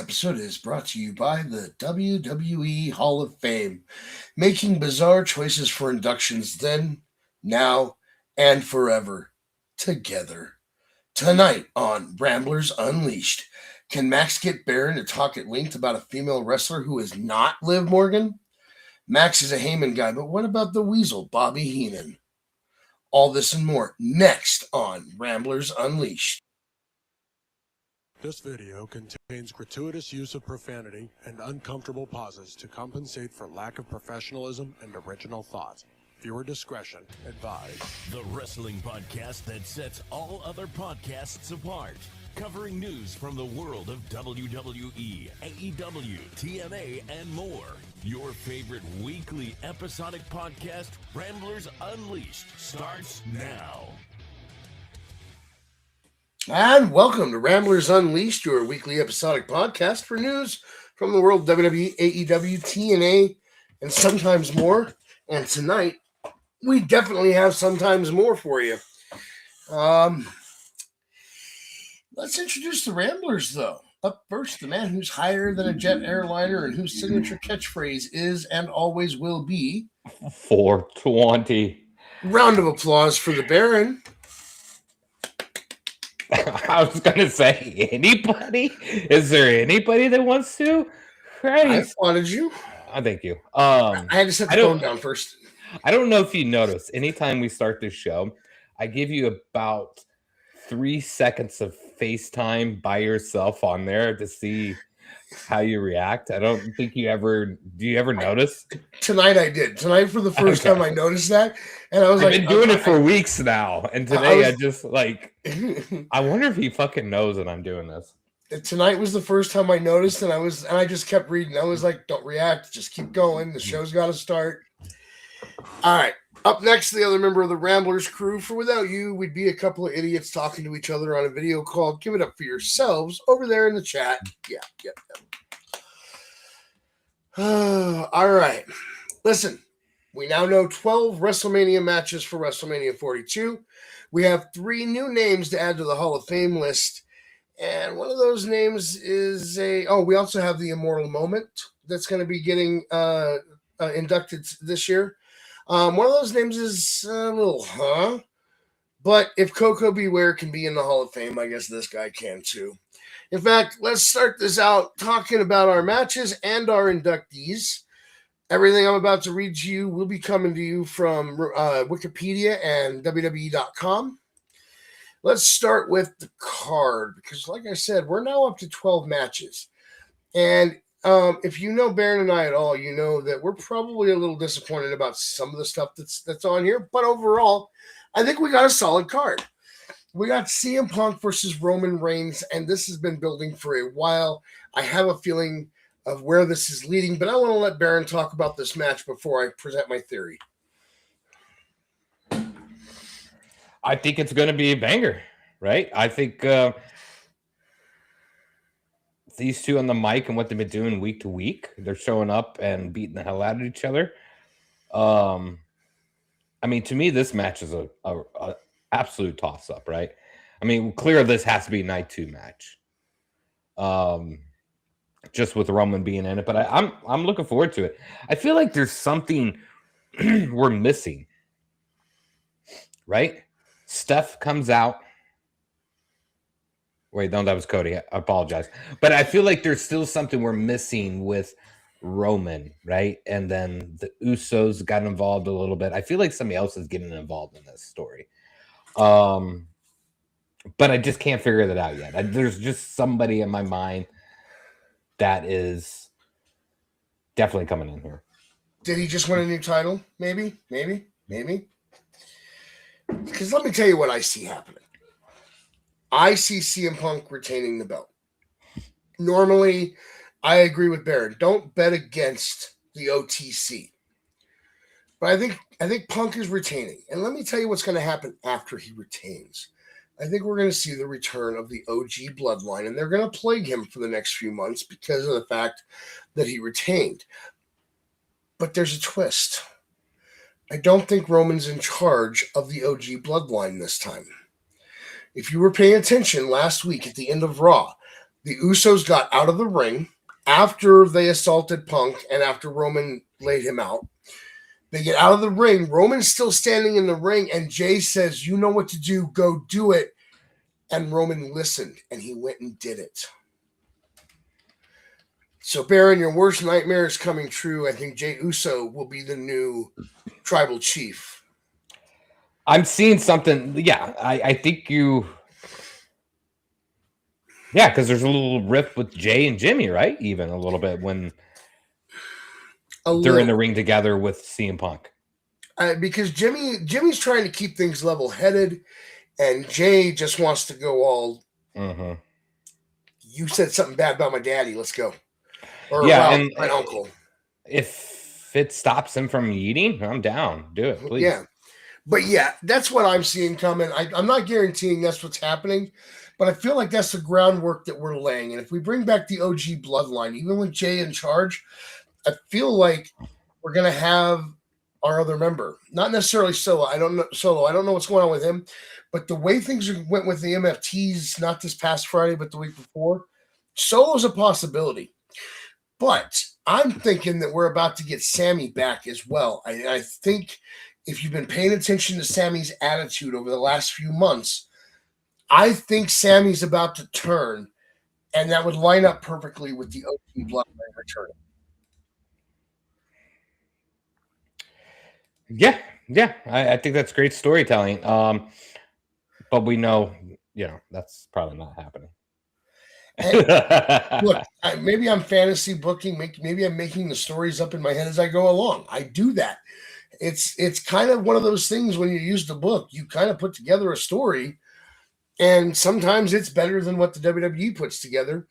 episode is brought to you by the WWE Hall of Fame, making bizarre choices for inductions then, now, and forever, together. Tonight on Ramblers Unleashed, can Max get Baron to talk at length about a female wrestler who is not Liv Morgan? Max is a Heyman guy, but what about the Weasel, Bobby Heenan? All this and more next on Ramblers Unleashed. This video contains gratuitous use of profanity and uncomfortable pauses to compensate for lack of professionalism and original thought. Viewer discretion advised. The wrestling podcast that sets all other podcasts apart. Covering news from the world of WWE, AEW, TNA, and more. Your favorite weekly episodic podcast, Ramblers Unleashed, starts now. And welcome to Ramblers Unleashed, your weekly episodic podcast for news from the world of WWE, AEW, TNA, and sometimes more. And tonight, we definitely have sometimes more for you. Let's introduce the Ramblers, though. Up first, the man who's higher than a jet airliner and whose signature catchphrase is and always will be 420. Round of applause for the Baron. I was going to say, anybody? Is there anybody that wants to? Christ. I wanted you. Oh, thank you. I had to set the phone down first. I don't know if you notice, anytime we start this show, I give you about 3 seconds of FaceTime by yourself on there to see how you react. I don't think do you ever notice? Tonight I did. Tonight for the first time I noticed that. And I was I've been doing it for weeks now. And today I just like, I wonder if he fucking knows that I'm doing this. Tonight was the first time I noticed, and I just kept reading. I was like, don't react, just keep going. The show's got to start. All right. Up next, the other member of the Ramblers crew. For without you, we'd be a couple of idiots talking to each other on a video call. Give it up for yourselves over there in the chat. Yeah. All right. Listen, we now know 12 WrestleMania matches for WrestleMania 42. We have 3 new names to add to the Hall of Fame list. And one of those names is we also have the Immortal Moment that's going to be getting inducted this year. One of those names is a little, but if Coco Beware can be in the Hall of Fame, I guess this guy can too. In fact, let's start this out talking about our matches and our inductees. Everything I'm about to read to you will be coming to you from Wikipedia and WWE.com. Let's start with the card because, like I said, we're now up to 12 matches. And if you know Baron and I at all, you know that we're probably a little disappointed about some of the stuff that's on here. But overall, I think we got a solid card. We got CM Punk versus Roman Reigns, and this has been building for a while. I have a feeling of where this is leading, but I want to let Baron talk about this match before I present my theory. I think it's going to be a banger, right? I think these two on the mic and what they've been doing week to week, they're showing up and beating the hell out of each other. I mean, to me, this match is a absolute toss-up, right? I mean, clear this has to be a night 2 match. Just with Roman being in it, but I'm looking forward to it. I feel like there's something we're missing, right? Steph comes out. Wait, no, that was Cody. I apologize. But I feel like there's still something we're missing with Roman, right? And then the Usos got involved a little bit. I feel like somebody else is getting involved in this story. But I just can't figure that out yet. There's just somebody in my mind that is definitely coming in here. Did he just win a new title? Maybe. Because let me tell you what I see happening. I see CM Punk retaining the belt. Normally, I agree with Baron. Don't bet against the OTC. But I think Punk is retaining. And let me tell you what's going to happen after he retains. I think we're going to see the return of the OG bloodline, and they're going to plague him for the next few months because of the fact that he retained. But there's a twist. I don't think Roman's in charge of the OG bloodline this time. If you were paying attention last week at the end of Raw, The Usos got out of the ring after they assaulted Punk and after Roman laid him out. They get out of the ring. Roman's still standing in the ring, and Jay says, "You know what to do. Go do it." And Roman listened, and he went and did it. So, Baron, your worst nightmare is coming true. I think Jey Uso will be the new tribal chief. I'm seeing something. Yeah, I think you. Yeah, because there's a little rift with Jay and Jimmy, right? Even a little bit when they're in the ring together with CM Punk. Because Jimmy's trying to keep things level-headed, and Jay just wants to go all. Mm-hmm. You said something bad about my daddy. Let's go. Or and my uncle. If it stops him from eating, I'm down. Do it, please. Yeah. But yeah, that's what I'm seeing coming. I'm not guaranteeing that's what's happening, but I feel like that's the groundwork that we're laying. And if we bring back the OG bloodline, even with Jay in charge, I feel like we're going to have our other member. Not necessarily Solo. I don't know what's going on with him. But the way things went with the MFTs, not this past Friday, but the week before, Solo's a possibility. But I'm thinking that we're about to get Sammy back as well. I think if you've been paying attention to Sammy's attitude over the last few months, I think Sammy's about to turn, and that would line up perfectly with the OG bloodline returning. Yeah. I think that's great storytelling. But we know, that's probably not happening. Look, maybe I'm fantasy booking. Maybe I'm making the stories up in my head as I go along. I do that. It's kind of one of those things when you use the book, you kind of put together a story, and sometimes it's better than what the WWE puts together,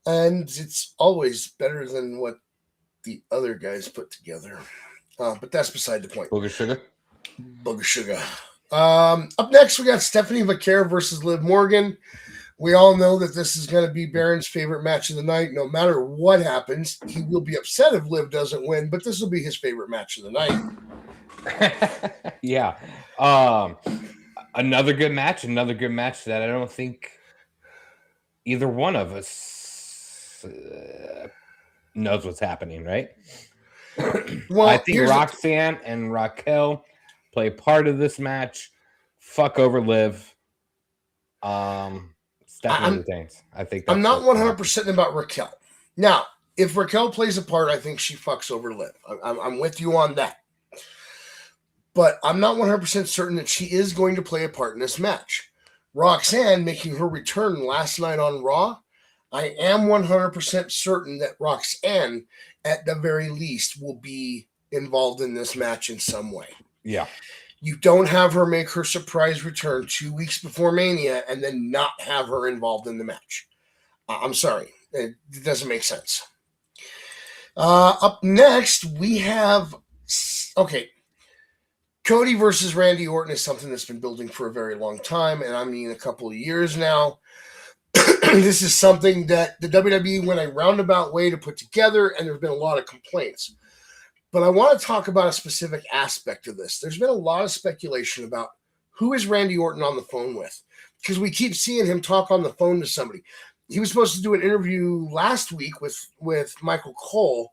and it's always better than what the other guys put together. But that's beside the point. Booger Sugar. Up next, we got Stephanie Vaquer versus Liv Morgan. We all know that this is going to be Baron's favorite match of the night. No matter what happens, he will be upset if Liv doesn't win, but this will be his favorite match of the night. Yeah. Another good match that I don't think either one of us knows what's happening, right? Well, I think Roxanne and Raquel play part of this match. Fuck over Liv. Stephanie retains. I think I'm not 100% about Raquel. Now, if Raquel plays a part, I think she fucks over Liv. I'm with you on that. But I'm not 100% certain that she is going to play a part in this match. Roxanne making her return last night on Raw, I am 100% certain that Roxanne, at the very least, will be involved in this match in some way. Yeah. You don't have her make her surprise return 2 weeks before Mania and then not have her involved in the match. I'm sorry. It doesn't make sense. Up next, we have... Okay. Cody versus Randy Orton is something that's been building for a very long time, and I mean a couple of years now. This is something that the WWE went a roundabout way to put together, and there's been a lot of complaints. But I want to talk about a specific aspect of this. There's been a lot of speculation about who is Randy Orton on the phone with, because we keep seeing him talk on the phone to somebody. He was supposed to do an interview last week with Michael Cole,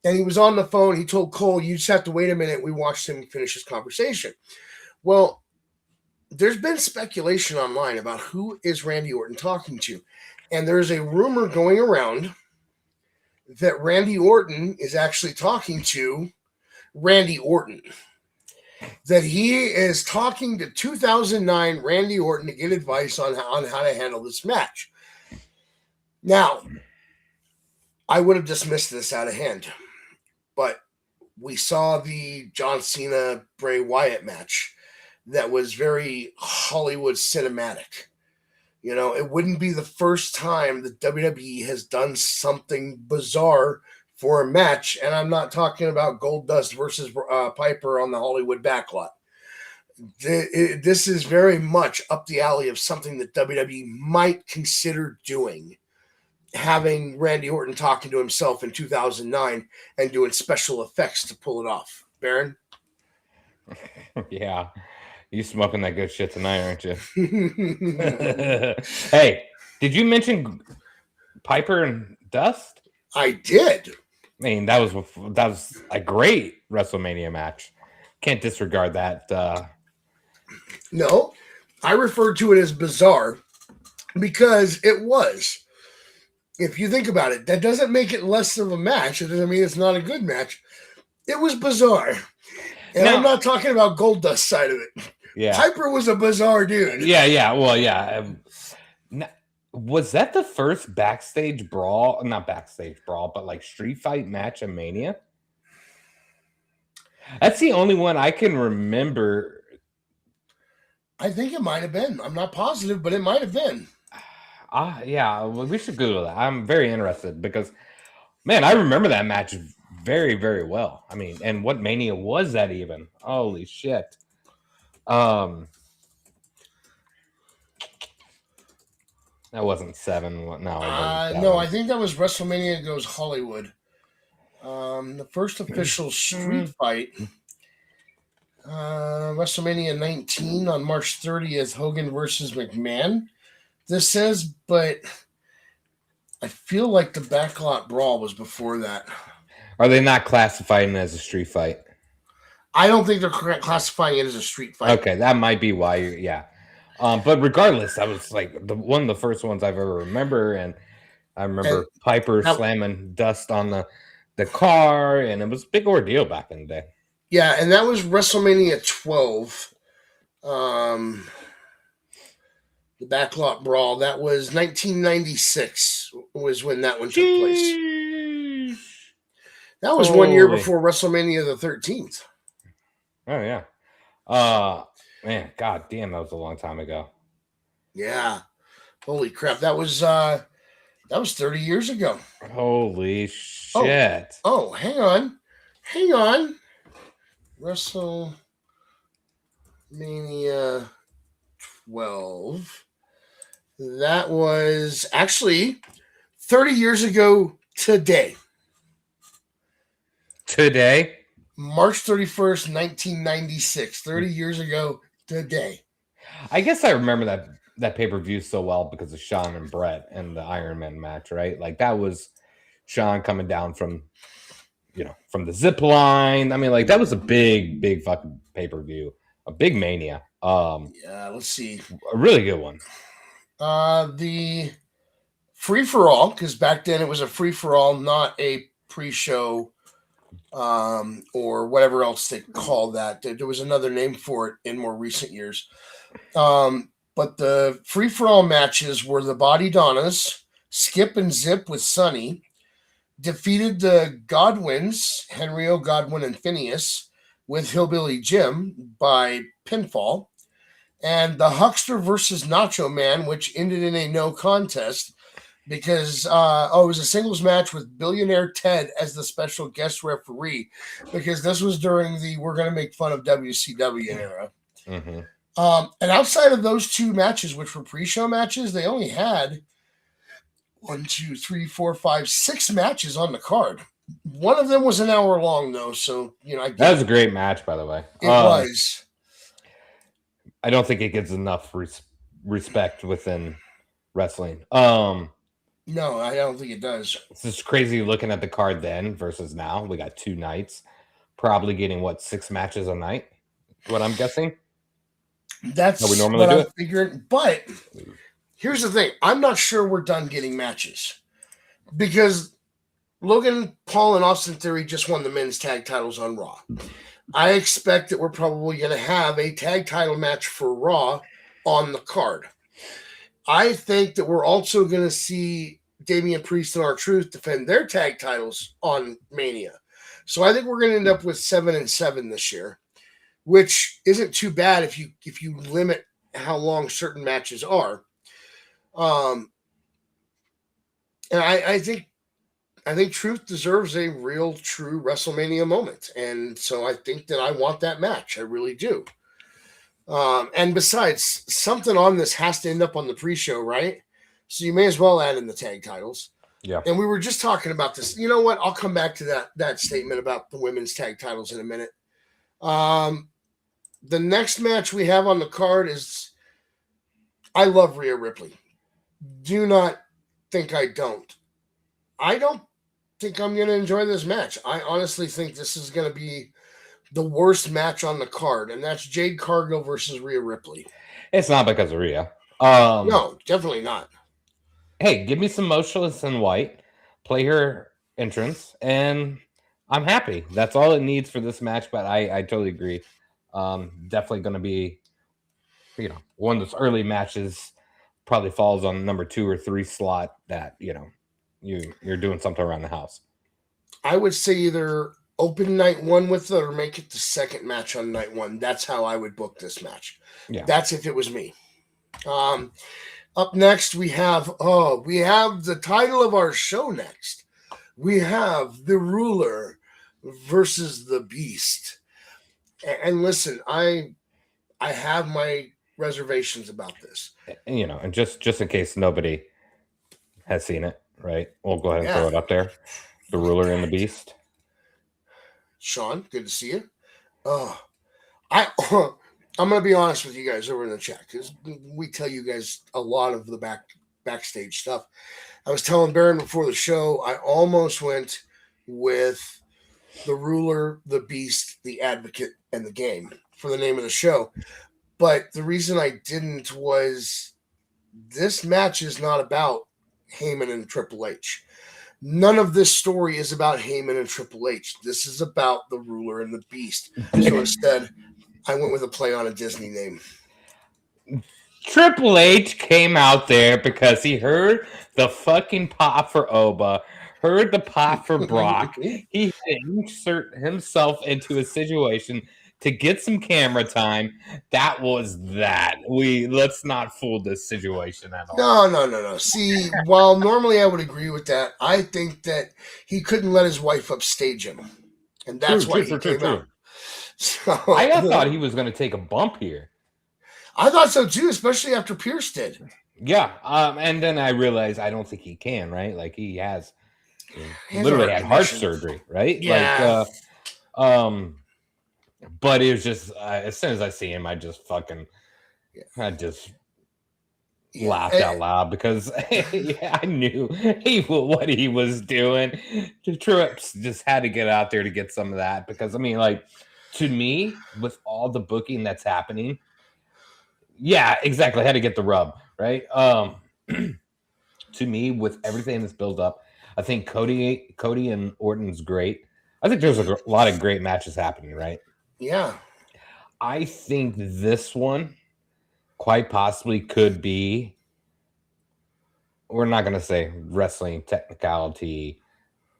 and he was on the phone. He told Cole, "You just have to wait a minute." We watched him finish his conversation. Well, there's been speculation online about who is Randy Orton talking to, and there's a rumor going around that Randy Orton is actually talking to Randy Orton. That he is talking to 2009 Randy Orton to get advice on how to handle this match. Now, I would have dismissed this out of hand, but we saw the John Cena Bray Wyatt match that was very Hollywood cinematic. You know, it wouldn't be the first time that WWE has done something bizarre for a match, and I'm not talking about Goldust versus Piper on the Hollywood backlot. This is very much up the alley of something that WWE might consider doing, having Randy Orton talking to himself in 2009 and doing special effects to pull it off. Baron? Yeah. You smoking that good shit tonight, aren't you? Hey, did you mention Piper and Dust? I did. I mean, that was a great WrestleMania match. Can't disregard that. No, I referred to it as bizarre because it was. If you think about it, that doesn't make it less of a match. It doesn't mean it's not a good match. It was bizarre. And Now- I'm not talking about Goldust's side of it. Yeah. Piper was a bizarre dude. Yeah. Well, yeah. Was that the first backstage brawl? Not backstage brawl, but like street fight match in Mania? That's the only one I can remember. I think it might have been. I'm not positive, but it might have been. Yeah. Well, we should Google that. I'm very interested because, man, I remember that match very, very well. I mean, and what Mania was that even? Holy shit. That wasn't 7. No, No, I think that was WrestleMania Goes Hollywood. The first official street fight. WrestleMania 19 on March 30th, Hogan versus McMahon. This says, but I feel like the backlot brawl was before that. Are they not classifying it as a street fight? I don't think they're classifying it as a street fight. Okay, that might be why. Yeah. But regardless, that was like one of the first ones I've ever remember, and I remember Piper slamming Dust on the car, and it was a big ordeal back in the day. Yeah, and that was WrestleMania 12. The backlot brawl. That was 1996 was when that one took place. That was 1 year before WrestleMania the 13th. Oh yeah. Man, god damn, that was a long time ago. Yeah. Holy crap. That was 30 years ago. Holy shit. Oh, hang on. WrestleMania 12. That was actually 30 years ago today. March 31st, 1996. 30 years ago today. I guess I remember that pay-per-view so well because of Shawn and Brett and the Iron Man match, right? Like that was Shawn coming down from the zip line. I mean, like that was a big fucking pay-per-view, a big Mania. Yeah, let's see. A really good one. The free-for-all, because back then it was a free-for-all, not a pre-show or whatever else they call that. There was another name for it in more recent years. But the free-for-all matches were the Body Donnas, Skip and Zip with Sonny, defeated the Godwins, Henry O. Godwin and Phineas, with Hillbilly Jim by pinfall, and the Huckster versus Nacho Man, which ended in a no contest because it was a singles match with Billionaire Ted as the special guest referee, because this was during the we're going to make fun of WCW era. Mm-hmm. And outside of those two matches, which were pre-show matches, they only had 6 matches on the card. One of them was an hour long, though, so that was a great match, by the way. It was. I don't think it gets enough respect within wrestling. No, I don't think it does. It's just crazy looking at the card then versus now. We got 2 nights, probably getting 6 matches a night. What I'm guessing. That's how we normally what do I'm figuring. But here's the thing: I'm not sure we're done getting matches because Logan Paul and Austin Theory just won the men's tag titles on Raw. I expect that we're probably going to have a tag title match for Raw on the card. I think that we're also going to see Damian Priest and R-Truth defend their tag titles on Mania. So I think we're going to end up with 7-7 this year, which isn't too bad if you limit how long certain matches are. And I think Truth deserves a real, true WrestleMania moment. And so I think that I want that match. I really do. And besides, something on this has to end up on the pre-show, right? So you may as well add in the tag titles. Yeah. And we were just talking about this. You know what? I'll come back to that statement about the women's tag titles in a minute. The next match we have on the card is, I love Rhea Ripley. Do not think I don't. I don't think I'm going to enjoy this match. I honestly think this is going to be the worst match on the card, and that's Jade Cargill versus Rhea Ripley. It's not because of Rhea. No, definitely not. Hey, give me some Motionless in White, play her entrance, and I'm happy. That's all it needs for this match, but I totally agree. Definitely going to be, one of those early matches probably falls on number 2 or 3 slot that, you're doing something around the house. I would say either open night 1 with it or make it the second match on night 1. That's how I would book this match. Yeah. That's if it was me. Up next, we have the title of our show next. We have The Ruler versus The Beast. And listen, I have my reservations about this. And just in case nobody has seen it, right? We'll go ahead and throw it up there. The Ruler and the Beast. Sean, good to see you. I'm going to be honest with you guys over in the chat because we tell you guys a lot of the backstage stuff. I was telling Baron before the show, I almost went with The Ruler, The Beast, The Advocate, and The Game for the name of the show. But the reason I didn't was this match is not about Heyman and Triple H. None of this story is about Heyman and Triple H. This is about The Ruler and The Beast. So instead, I went with a play on a Disney name. Triple H came out there because he heard the fucking pop for Oba, heard the pop for Brock. He had to insert himself into a situation to get some camera time. That was that. Let's not fool this situation at all. No. See, while normally I would agree with that, I think that he couldn't let his wife upstage him. And that's why he came out. So, I thought he was going to take a bump here. I thought so too, especially after Pierce did. Yeah, and then I realized I don't think he can, right? Like he has literally had heart surgery, right? Yeah. But it was just as soon as I see him, I just laughed out loud because I knew what he was doing. Trips just had to get out there to get some of that because to me, with all the booking that's happening, yeah, exactly. I had to get the rub, right? To me, with everything that's built up, I think Cody and Orton's great. I think there's a lot of great matches happening, right? Yeah. I think this one quite possibly could be, we're not going to say wrestling technicality,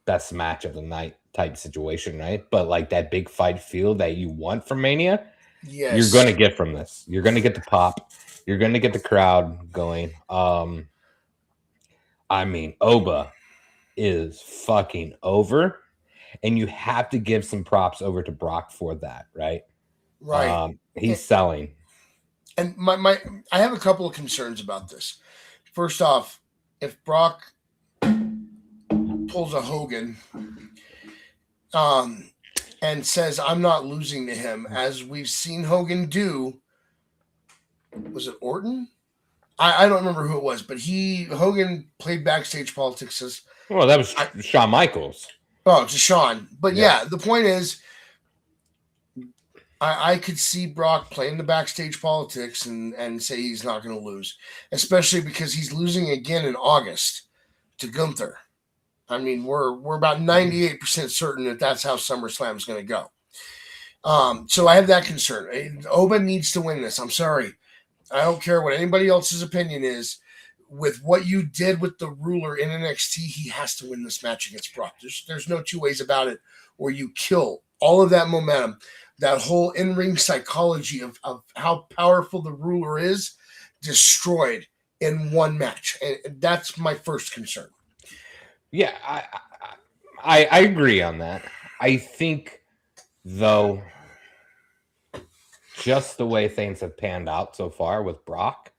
best match of the night type situation, right? But like that big fight feel that you want from Mania, yes, you're going to get from this. You're going to get the pop. You're going to get the crowd going. Oba is fucking over, and you have to give some props over to Brock for that, right? Right. He's selling. And I have a couple of concerns about this. First off, if Brock pulls a Hogan and says, I'm not losing to him, as we've seen Hogan do, was it Orton? I don't remember who it was, but Hogan played backstage politics as... Well, that was Shawn Michaels. Oh, to Shawn. But yeah, the point is, I could see Brock playing the backstage politics and say he's not going to lose, especially because he's losing again in August to Gunther. I mean, we're about 98% certain that that's how SummerSlam is going to go. So I have that concern. Oba needs to win this. I'm sorry. I don't care what anybody else's opinion is. With what you did with the Ruler in NXT, he has to win this match against Brock. There's no two ways about it, or you kill all of that momentum, that whole in-ring psychology of how powerful the Ruler is, destroyed in one match. And that's my first concern. Yeah, I agree on that. I think, though, just the way things have panned out so far with Brock,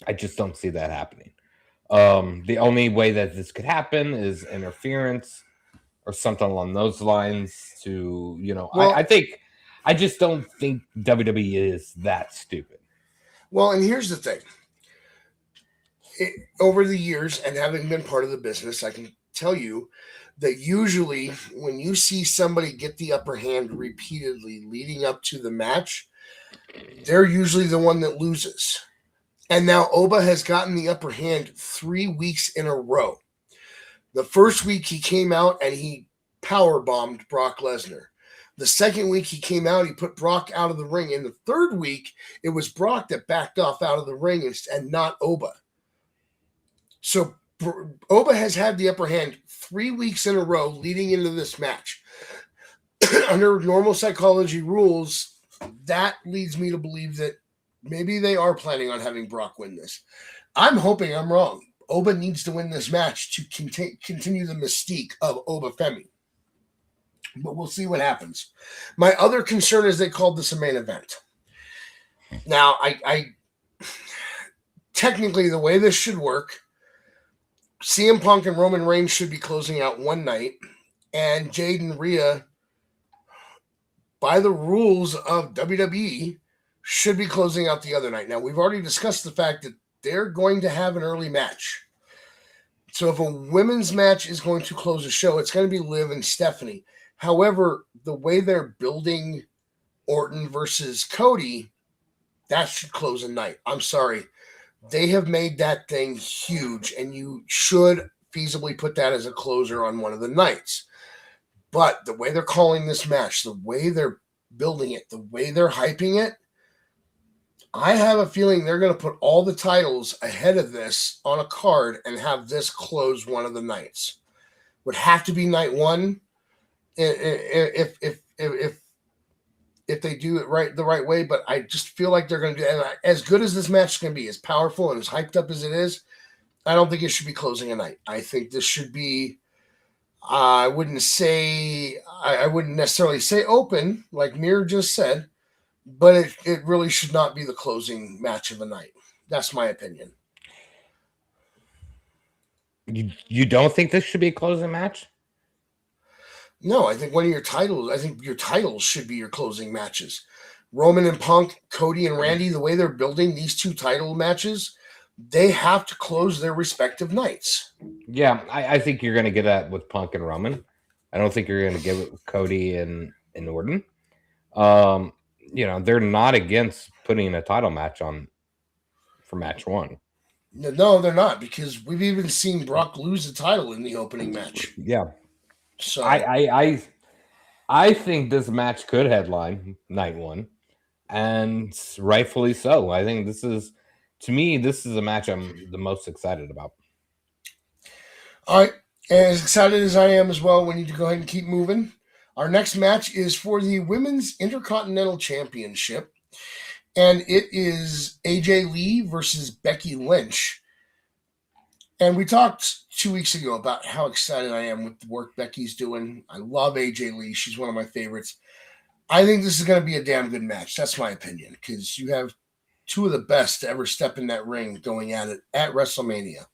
I just don't see that happening. The only way that this could happen is interference or something along those lines to, I just don't think WWE is that stupid. Well, and here's the thing. over the years and having been part of the business, I can tell you that usually when you see somebody get the upper hand repeatedly leading up to the match, they're usually the one that loses. And now Oba has gotten the upper hand 3 weeks in a row. The first week he came out and he power bombed Brock Lesnar. The second week he came out, he put Brock out of the ring. In the third week, it was Brock that backed off out of the ring and not Oba. So Oba has had the upper hand 3 weeks in a row leading into this match. Under normal psychology rules, that leads me to believe that maybe they are planning on having Brock win this. I'm hoping I'm wrong. Oba needs to win this match to continue the mystique of Oba Femi. But we'll see what happens. My other concern is they called this a main event. Now, I technically, the way this should work, CM Punk and Roman Reigns should be closing out one night, and Jade and Rhea, by the rules of WWE, should be closing out the other night. Now, we've already discussed the fact that they're going to have an early match. So if a women's match is going to close a show, it's going to be Liv and Stephanie. However, the way they're building Orton versus Cody, that should close a night. I'm sorry. They have made that thing huge, and you should feasibly put that as a closer on one of the nights. But the way they're calling this match, the way they're building it, the way they're hyping it, I have a feeling they're going to put all the titles ahead of this on a card and have this close one of the nights. Would have to be night one if they do it the right way, but I just feel like they're going to do it. And as good as this match is going to be, as powerful and as hyped up as it is, I don't think it should be closing a night. I think this should be, I wouldn't necessarily say open, like Mir just said, but it really should not be the closing match of a night. That's my opinion. You don't think this should be a closing match? No, I think your titles should be your closing matches. Roman and Punk, Cody and Randy, the way they're building these two title matches, they have to close their respective nights. Yeah, I think you're going to get that with Punk and Roman. I don't think you're going to give it with Cody and Orton. They're not against putting a title match on for match one. No, they're not, because we've even seen Brock lose the title in the opening match. Yeah. So I think this match could headline night one, and rightfully so. I think this is a match I'm the most excited about. All right, as excited as I am as well, we need to go ahead and keep moving. Our next match is for the Women's Intercontinental Championship, and it is AJ Lee versus Becky Lynch. And we talked 2 weeks ago about how excited I am with the work Becky's doing. I love AJ Lee. She's one of my favorites. I think this is going to be a damn good match. That's my opinion, because you have two of the best to ever step in that ring going at it at WrestleMania.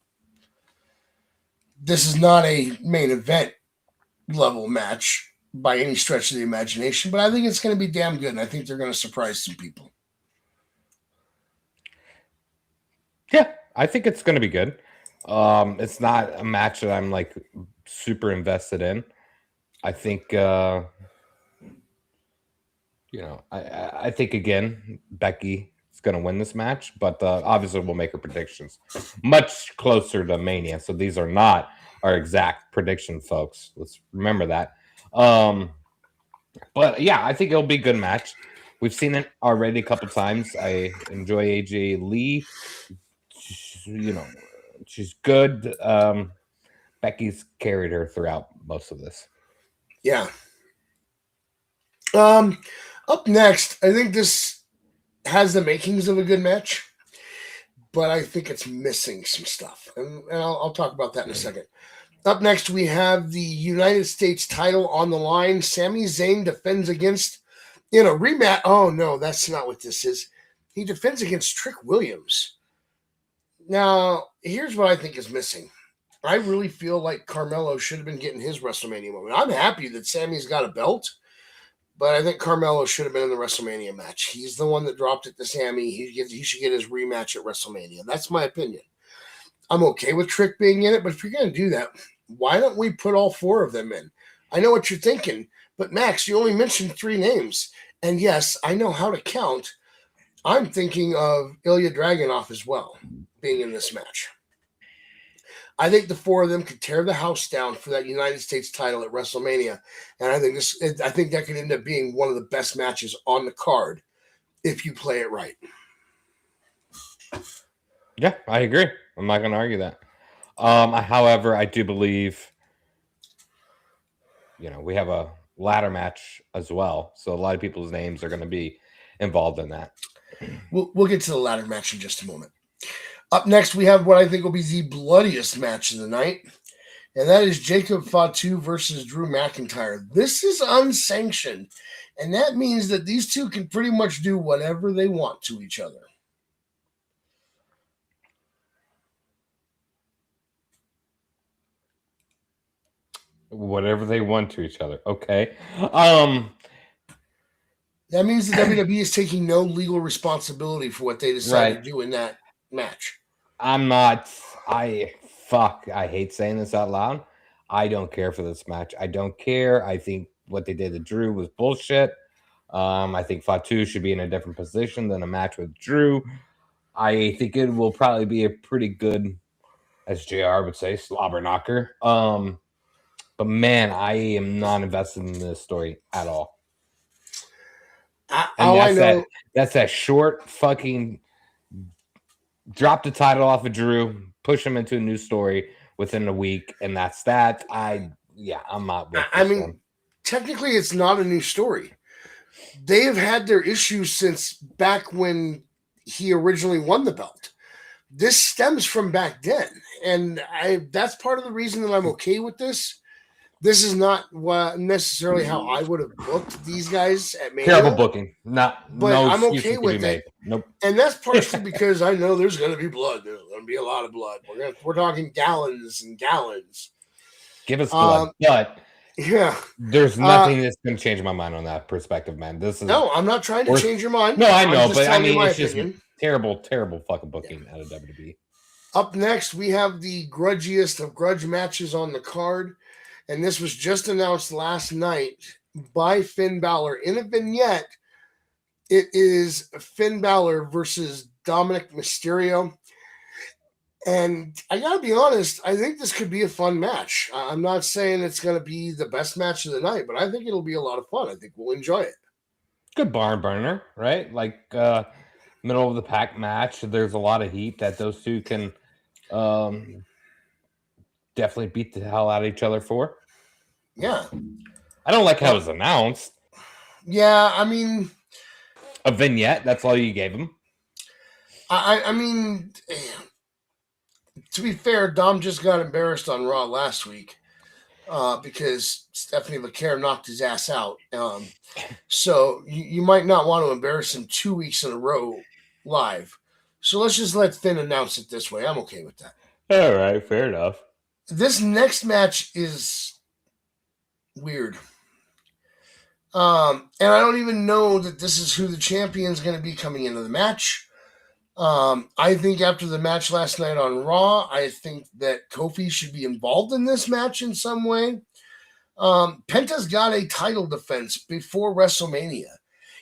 This is not a main event level match by any stretch of the imagination, but I think it's going to be damn good, and I think they're going to surprise some people. Yeah, I think it's going to be good. It's not a match that I'm like super invested in. I think, I think again, Becky is going to win this match, but obviously we'll make our predictions much closer to Mania. So these are not our exact prediction, folks. Let's remember that. But yeah, I think it'll be a good match. We've seen it already a couple times. I enjoy AJ Lee. She's good. Becky's carried her throughout most of this. Yeah. Up next, I think this has the makings of a good match, but I think it's missing some stuff. And I'll talk about that in a second. Up next, we have the United States title on the line. Sami Zayn defends against, rematch. Oh, no, that's not what this is. He defends against Trick Williams. Now, here's what I think is missing. I really feel like Carmelo should have been getting his WrestleMania moment. I'm happy that Sammy's got a belt, but I think Carmelo should have been in the WrestleMania match. He's the one that dropped it to Sammy. He should get his rematch at WrestleMania. That's my opinion. I'm okay with Trick being in it, but if you're going to do that, why don't we put all 4 of them in? I know what you're thinking, but Max, you only mentioned 3 names. And yes, I know how to count. I'm thinking of Ilya Dragunov as well being in this match. I think the 4 of them could tear the house down for that United States title at WrestleMania. And I think that could end up being one of the best matches on the card if you play it right. Yeah, I agree. I'm not going to argue that. However, I do believe, we have a ladder match as well. So a lot of people's names are going to be involved in that. We'll get to the ladder match in just a moment. Up next, we have what I think will be the bloodiest match of the night, and that is Jacob Fatu versus Drew McIntyre. This is unsanctioned, and that means that these two can pretty much do whatever they want to each other. Whatever they want to each other. Okay. That means the WWE is taking no legal responsibility for what they decide to do in that match. I hate saying this out loud. I don't care for this match. I don't care. I think what they did to Drew was bullshit. I think Fatu should be in a different position than a match with Drew. I think it will probably be a pretty good, as JR would say, slobber knocker. But man, I am not invested in this story at all. That's that short fucking drop the title off of Drew, push him into a new story within a week, and that's that. I'm not with this one. Technically, it's not a new story. They have had their issues since back when he originally won the belt. This stems from back then, and that's part of the reason that I'm okay with this. This is not necessarily how I would have booked these guys at Mania. Terrible booking. But I'm okay with it. Nope. And that's partially because I know there's going to be blood. There's going to be a lot of blood. We're talking gallons and gallons. Give us blood. But yeah, there's nothing that's going to change my mind on that perspective, man. No, I'm not trying to change your mind. No, I know, but I mean, it's opinion. Just terrible, terrible fucking booking out of WWE. Up next, we have the grudgiest of grudge matches on the card. And this was just announced last night by Finn Balor in a vignette. It is Finn Balor versus Dominic Mysterio. And I got to be honest, I think this could be a fun match. I'm not saying it's going to be the best match of the night, but I think it'll be a lot of fun. I think we'll enjoy it. Good barn burner, right? Like middle of the pack match. There's a lot of heat that those two can definitely beat the hell out of each other for. Yeah. I don't like how it was announced. Yeah, I mean... A vignette, that's all you gave him. I mean, to be fair, Dom just got embarrassed on Raw last week because Stephanie LeClaire knocked his ass out. So you might not want to embarrass him 2 weeks in a row live. So let's just let Finn announce it this way. I'm okay with that. All right, fair enough. This next match is weird. And I don't even know that this is who the champion is going to be coming into the match. I think after the match last night on Raw, I think that Kofi should be involved in this match in some way. Penta's got a title defense before WrestleMania.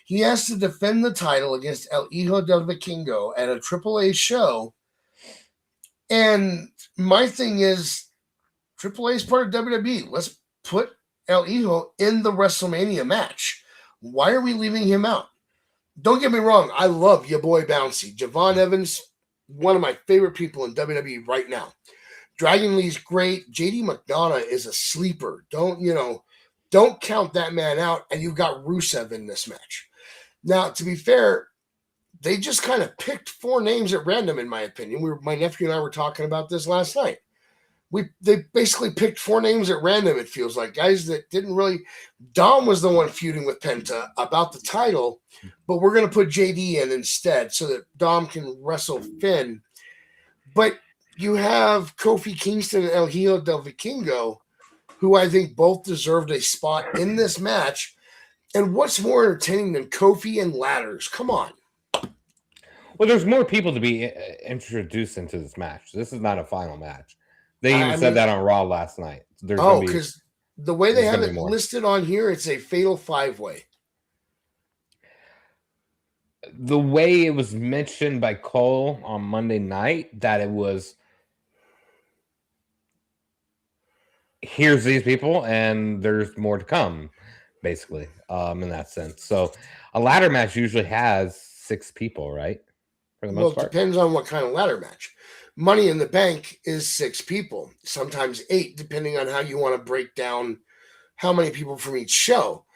He has to defend the title against El Hijo del Vikingo at a AAA show. And my thing is, AAA is part of WWE. Let's put El Hijo in the WrestleMania match. Why are we leaving him out? Don't get me wrong. I love your boy Bouncy. Javon Evans, one of my favorite people in WWE right now. Dragon Lee's great. JD McDonough is a sleeper. Don't count that man out. And you've got Rusev in this match. Now, to be fair, they just kind of picked 4 names at random, in my opinion. My nephew and I were talking about this last night. They basically picked 4 names at random, it feels like. Guys that didn't really... Dom was the one feuding with Penta about the title, but we're going to put JD in instead so that Dom can wrestle Finn. But you have Kofi Kingston and El Hijo del Vikingo, who I think both deserved a spot in this match. And what's more entertaining than Kofi and ladders? Come on. Well, there's more people to be introduced into this match. This is not a final match. They even said that on Raw last night. Because the way they have it more listed on here, it's a fatal 5-way. The way it was mentioned by Cole on Monday night, that it was, here's these people and there's more to come, basically, in that sense. So a ladder match usually has 6 people, right? For the most part. It depends on what kind of ladder match. Money in the Bank is 6 people, sometimes 8, depending on how you want to break down how many people from each show.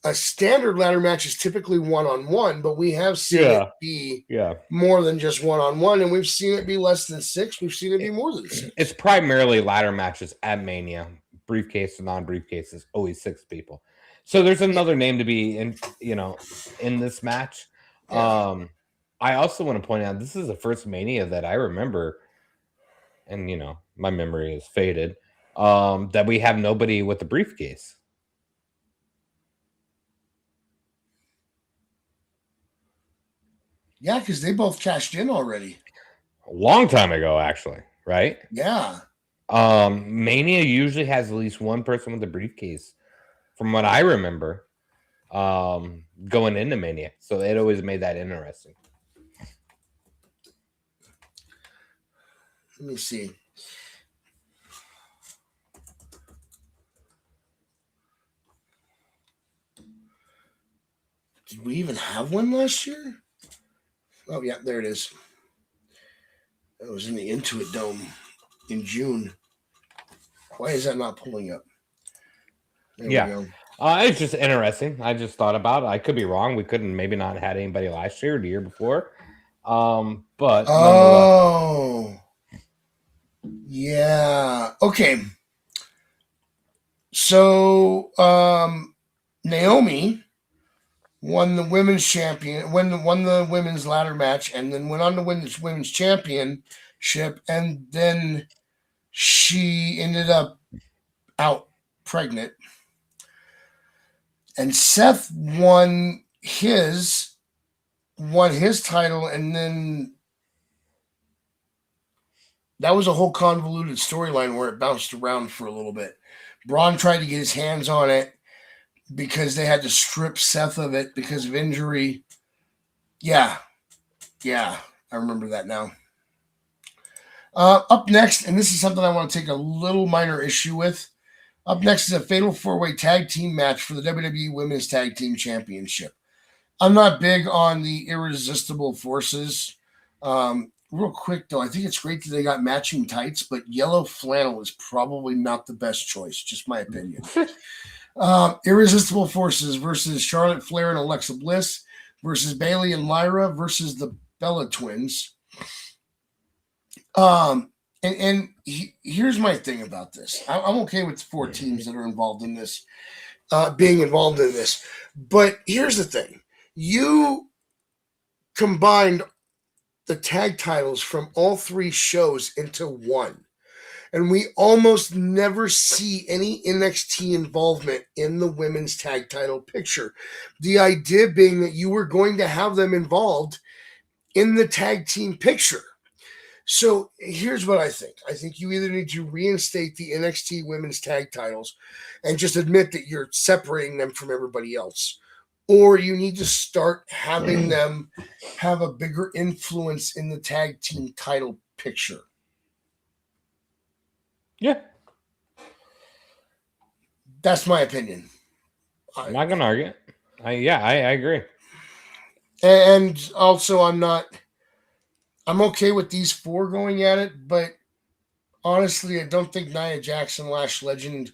A standard ladder match is typically one-on-one, but we have seen it be more than just one-on-one, and we've seen it be less than 6. We've seen it be more than 6. It's primarily ladder matches at Mania. Briefcase to non-briefcase is always 6 people. So there's another name to be in, in this match. Yeah. I also want to point out, this is the first Mania that I remember, and my memory is faded, that we have nobody with the briefcase. Yeah, because they both cashed in already. A long time ago, actually, right? Yeah. Mania usually has at least one person with the briefcase, from what I remember, going into Mania. So it always made that interesting. Let me see. Did we even have one last year? Oh, yeah, there it is. That was in the Intuit Dome in June. Why is that not pulling up? There we go. It's just interesting. I just thought about it. I could be wrong. We couldn't maybe not had anybody last year or the year before. But yeah. Okay. So Naomi won the women's champion, won the women's ladder match, and then went on to win this women's championship, and then she ended up out pregnant. And Seth won his title, and then that was a whole convoluted storyline where it bounced around for a little bit. Braun tried to get his hands on it because they had to strip Seth of it because of injury. Yeah, I remember that now. Up next, and this is something I want to take a little minor issue with. Up next is a fatal 4-way tag team match for the WWE Women's Tag Team Championship. I'm not big on the irresistible forces. Real quick, though, I think it's great that they got matching tights, but yellow flannel is probably not the best choice. Just my opinion. Irresistible Forces versus Charlotte Flair and Alexa Bliss versus Bayley and Lyra versus the Bella Twins. Here's my thing about this. I'm okay with the 4 teams that are involved in this, being involved in this. But here's the thing. You combined the tag titles from all 3 shows into one. And we almost never see any NXT involvement in the women's tag title picture. The idea being that you were going to have them involved in the tag team picture. So here's what I think. I think you either need to reinstate the NXT women's tag titles and just admit that you're separating them from everybody else, or you need to start having them have a bigger influence in the tag team title picture. Yeah. That's my opinion. I'm not going to argue. I agree. And also, I'm okay with these 4 going at it, but honestly, I don't think Nia Jax and Lash Legend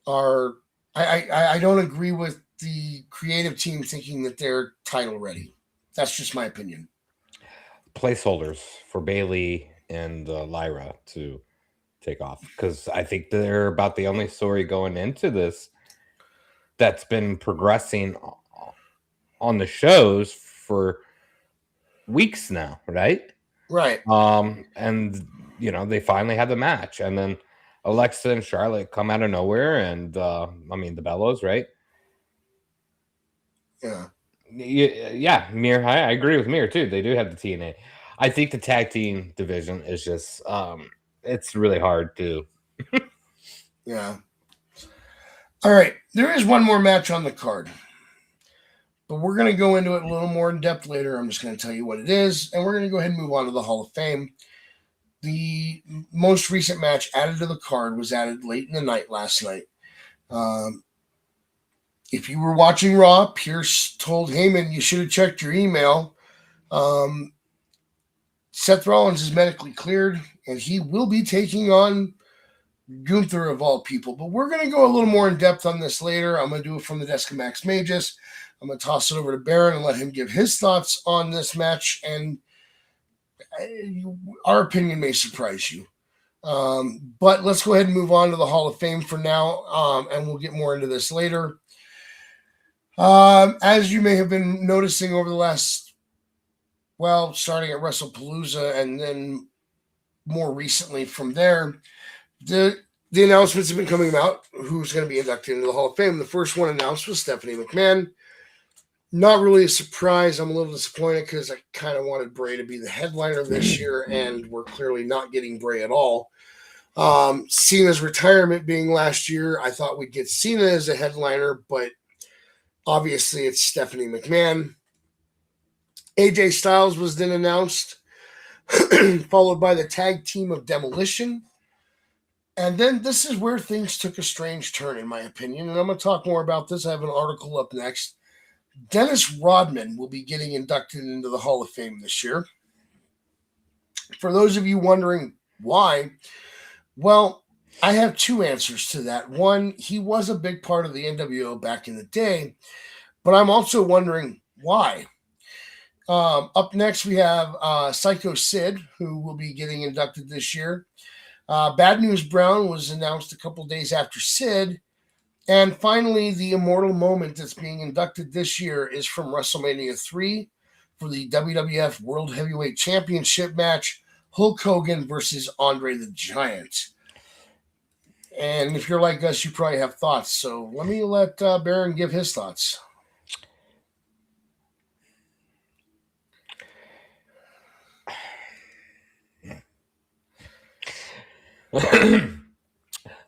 are. I don't agree with the creative team thinking that they're title ready. That's just my opinion. Placeholders for Bayley and Lyra to take off, because I think they're about the only story going into this that's been progressing on the shows for weeks now, right? Right. And they finally had the match, and then Alexa and Charlotte come out of nowhere, and the Bellas, right? Yeah. Yeah, Mir. I agree with Mir too. They do have the TNA. I think the tag team division is just it's really hard to. Yeah. All right. There is one more match on the card, but we're going to go into it a little more in depth later. I'm just going to tell you what it is, and we're going to go ahead and move on to the Hall of Fame. The most recent match added to the card was added late in the night last night. If you were watching Raw, Pierce told Heyman you should have checked your email. Seth Rollins is medically cleared, and he will be taking on Gunther of all people. But we're going to go a little more in depth on this later. I'm going to do it from the desk of Max Magius. I'm going to toss it over to Baron and let him give his thoughts on this match. And our opinion may surprise you. But let's go ahead and move on to the Hall of Fame for now, and we'll get more into this later. As you may have been noticing over the last, starting at WrestlePalooza and then more recently from there, the announcements have been coming out who's going to be inducted into the Hall of Fame. The first one announced was Stephanie McMahon. Not really a surprise. I'm a little disappointed because I kind of wanted Bray to be the headliner this year, and we're clearly not getting Bray at all. Cena's retirement being last year, I thought we'd get Cena as a headliner, but obviously it's Stephanie McMahon. AJ Styles was then announced, followed by the tag team of Demolition. And then this is where things took a strange turn, in my opinion. And I'm going to talk more about this. I have an article up next. Dennis Rodman will be getting inducted into the Hall of Fame this year. For those of you wondering why, well, I have two answers to that. One, he was a big part of the NWO back in the day, but I'm also wondering why. Up next, we have Psycho Sid, who will be getting inducted this year. Bad News Brown was announced a couple days after Sid. And finally, the immortal moment that's being inducted this year is from WrestleMania 3 for the WWF World Heavyweight Championship match, Hulk Hogan versus Andre the Giant. And if you're like us, you probably have thoughts. So let me let Baron give his thoughts.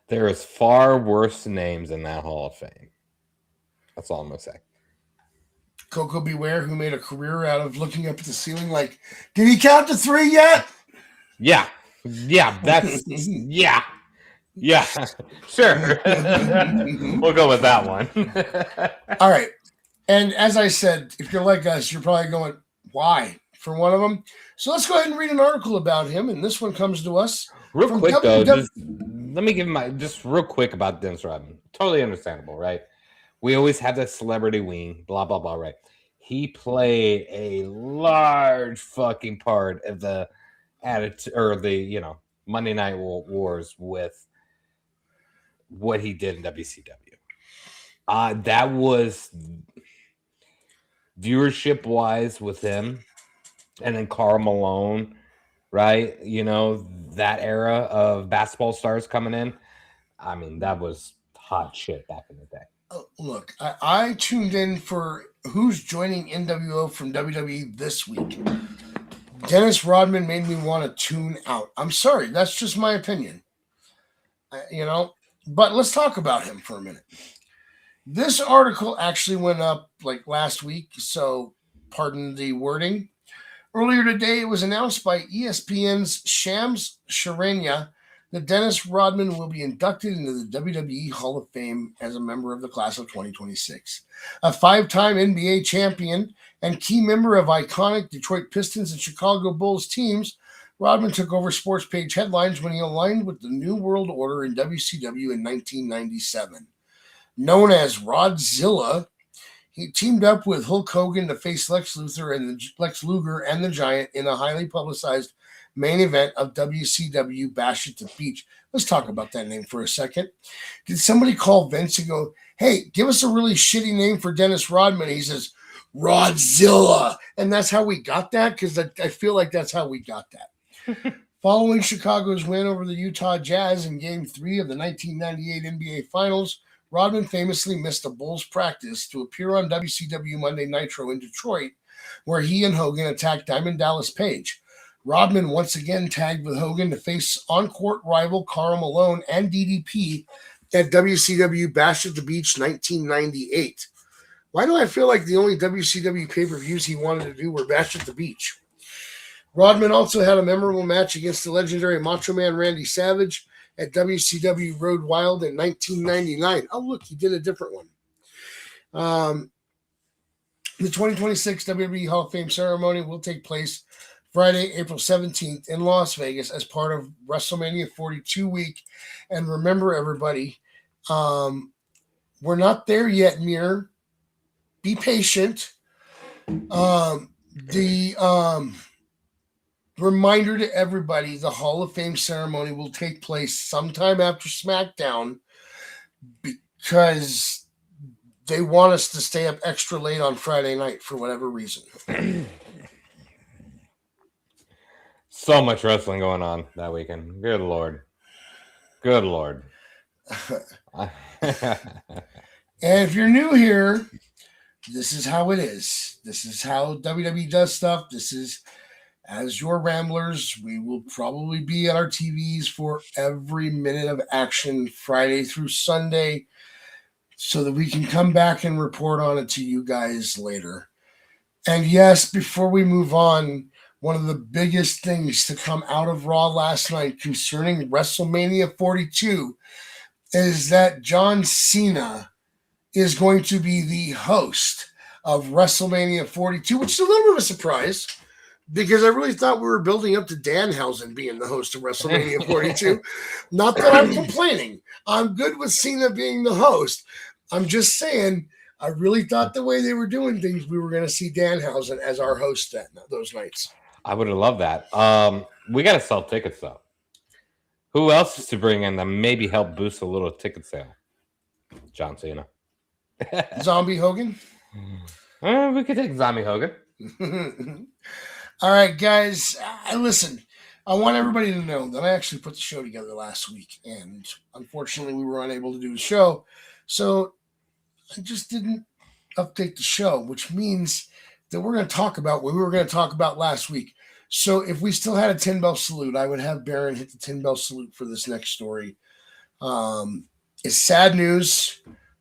There is far worse names in that Hall of Fame. That's all I'm going to say. Coco Beware, who made a career out of looking up at the ceiling like, did he count to 3 yet? Yeah. Yeah, that's... yeah. Yeah, sure. We'll go with that one. All right. And as I said, if you're like us, you're probably going, why? For one of them. So let's go ahead and read an article about him. And this one comes to us. Real quick, though, let me give just real quick about Dennis Rodman. Totally understandable, right? We always have that celebrity wing, blah, blah, blah, right? He played a large fucking part of the attitude or the, Monday Night Wars with what he did in WCW. That was viewership wise with him, and then Karl Malone, right? That era of basketball stars coming in. I mean, that was hot shit back in the day. Look, I tuned in for who's joining NWO from WWE this week. Dennis Rodman made me want to tune out. I'm sorry, that's just my opinion. But let's talk about him for a minute. This article actually went up like last week, so pardon the wording. Earlier today, it was announced by ESPN's Shams Charania that Dennis Rodman will be inducted into the WWE Hall of Fame as a member of the class of 2026. A 5-time NBA champion and key member of iconic Detroit Pistons and Chicago Bulls teams, Rodman took over sports page headlines when he aligned with the New World Order in WCW in 1997. Known as Rodzilla, he teamed up with Hulk Hogan to face Lex Luger and the Giant in a highly publicized main event of WCW Bash at the Beach. Let's talk about that name for a second. Did somebody call Vince and go, hey, give us a really shitty name for Dennis Rodman? He says, Rodzilla. And that's how we got that? Because I feel like that's how we got that. Following Chicago's win over the Utah Jazz in Game 3 of the 1998 NBA Finals, Rodman famously missed a Bulls practice to appear on WCW Monday Nitro in Detroit, where he and Hogan attacked Diamond Dallas Page. Rodman once again tagged with Hogan to face on-court rival Karl Malone and DDP at WCW Bash at the Beach 1998. Why do I feel like the only WCW pay-per-views he wanted to do were Bash at the Beach? Rodman also had a memorable match against the legendary Macho Man Randy Savage at WCW Road Wild in 1999. Oh, look, he did a different one. The 2026 WWE Hall of Fame ceremony will take place Friday, April 17th in Las Vegas as part of WrestleMania 42 week. And remember, everybody, we're not there yet, Mir. Be patient. Reminder to everybody, the Hall of Fame ceremony will take place sometime after SmackDown because they want us to stay up extra late on Friday night for whatever reason. So much wrestling going on that weekend. Good Lord. Good Lord. And if you're new here, this is how it is. This is how WWE does stuff. This is, as your Ramblers, we will probably be at our TVs for every minute of action Friday through Sunday so that we can come back and report on it to you guys later. And yes, before we move on, one of the biggest things to come out of Raw last night concerning WrestleMania 42 is that John Cena is going to be the host of WrestleMania 42, which is a little bit of a surprise because I really thought we were building up to Danhausen being the host of WrestleMania 42. Not that I'm complaining. I'm good with Cena being the host. I'm just saying I really thought the way they were doing things, we were going to see Danhausen as our host those nights. I would have loved that. We got to sell tickets, though. Who else is to bring in that maybe help boost a little ticket sale? John Cena. Zombie Hogan? We could take Zombie Hogan. All right, guys. Listen, I want everybody to know that I actually put the show together last week, and unfortunately we were unable to do the show. So I just didn't update the show, which means that we're going to talk about what we were going to talk about last week. So if we still had a 10-bell salute, I would have Baron hit the 10-bell salute for this next story. It's sad news.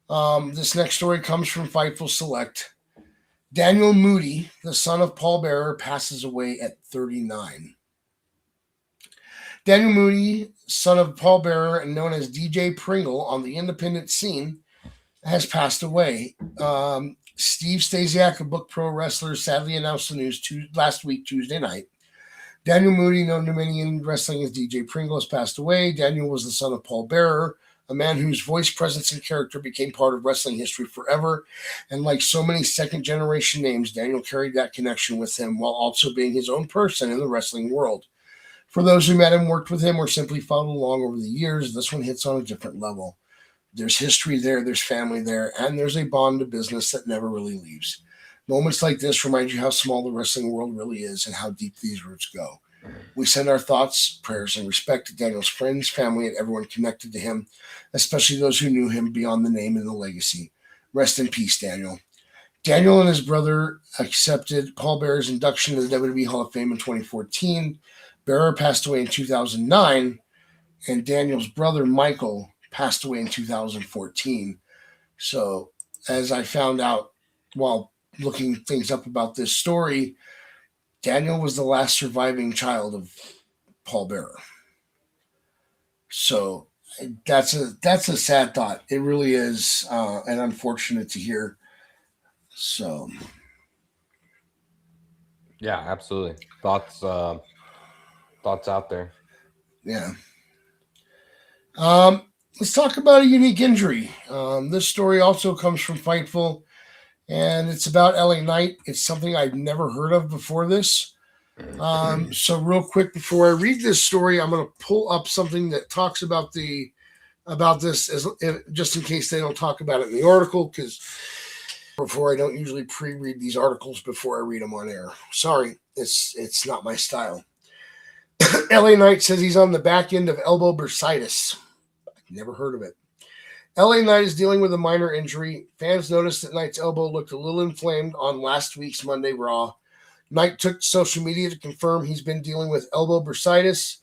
This next story comes from Fightful Select. Daniel Moody, the son of Paul Bearer, passes away at 39. Daniel Moody, son of Paul Bearer and known as DJ Pringle on the independent scene, has passed away. Steve Stasiak of Book Pro Wrestlers sadly announced the news last week, Tuesday night. Daniel Moody, known to many in wrestling as DJ Pringle, has passed away. Daniel was the son of Paul Bearer, a man whose voice, presence, and character became part of wrestling history forever. And like so many second-generation names, Daniel carried that connection with him while also being his own person in the wrestling world. For those who met him, worked with him, or simply followed along over the years, this one hits on a different level. There's history there, there's family there, and there's a bond of business that never really leaves. Moments like this remind you how small the wrestling world really is and how deep these roots go. We send our thoughts, prayers, and respect to Daniel's friends, family, and everyone connected to him, especially those who knew him beyond the name and the legacy. Rest in peace, Daniel. Daniel and his brother accepted Paul Bearer's induction to the WWE Hall of Fame in 2014. Bearer passed away in 2009, and Daniel's brother, Michael, passed away in 2014. So, as I found out while looking things up about this story, Daniel was the last surviving child of Paul Bearer. So that's a sad thought. It really is, and unfortunate to hear. So, yeah, absolutely. Thoughts out there. Yeah. Let's talk about a unique injury. This story also comes from Fightful, and it's about LA Knight. It's something I've never heard of before this. So real quick, before I read this story, I'm going to pull up something that talks about this just in case they don't talk about it in the article, because before I don't usually pre-read these articles before I read them on air. Sorry, it's not my style. LA Knight says he's on the back end of elbow bursitis. I've never heard of it. LA Knight is dealing with a minor injury. Fans noticed that Knight's elbow looked a little inflamed on last week's Monday Raw. Knight took to social media to confirm he's been dealing with elbow bursitis.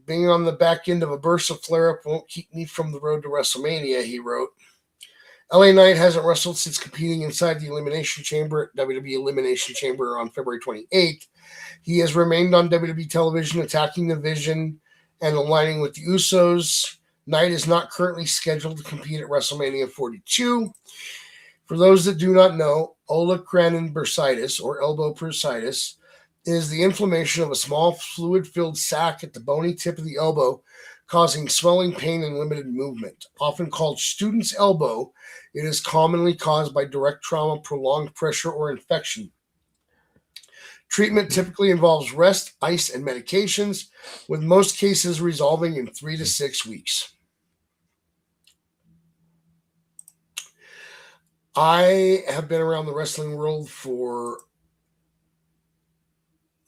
Being on the back end of a bursa flare-up won't keep me from the road to WrestleMania, he wrote. LA Knight hasn't wrestled since competing inside the Elimination Chamber at WWE Elimination Chamber on February 28th. He has remained on WWE television, attacking the Vision and aligning with the Usos. Knight is not currently scheduled to compete at WrestleMania 42. For those that do not know, olecranon bursitis, or elbow bursitis, is the inflammation of a small fluid-filled sac at the bony tip of the elbow, causing swelling, pain, and limited movement. Often called student's elbow, it is commonly caused by direct trauma, prolonged pressure, or infection. Treatment typically involves rest, ice, and medications, with most cases resolving in 3 to 6 weeks. I have been around the wrestling world for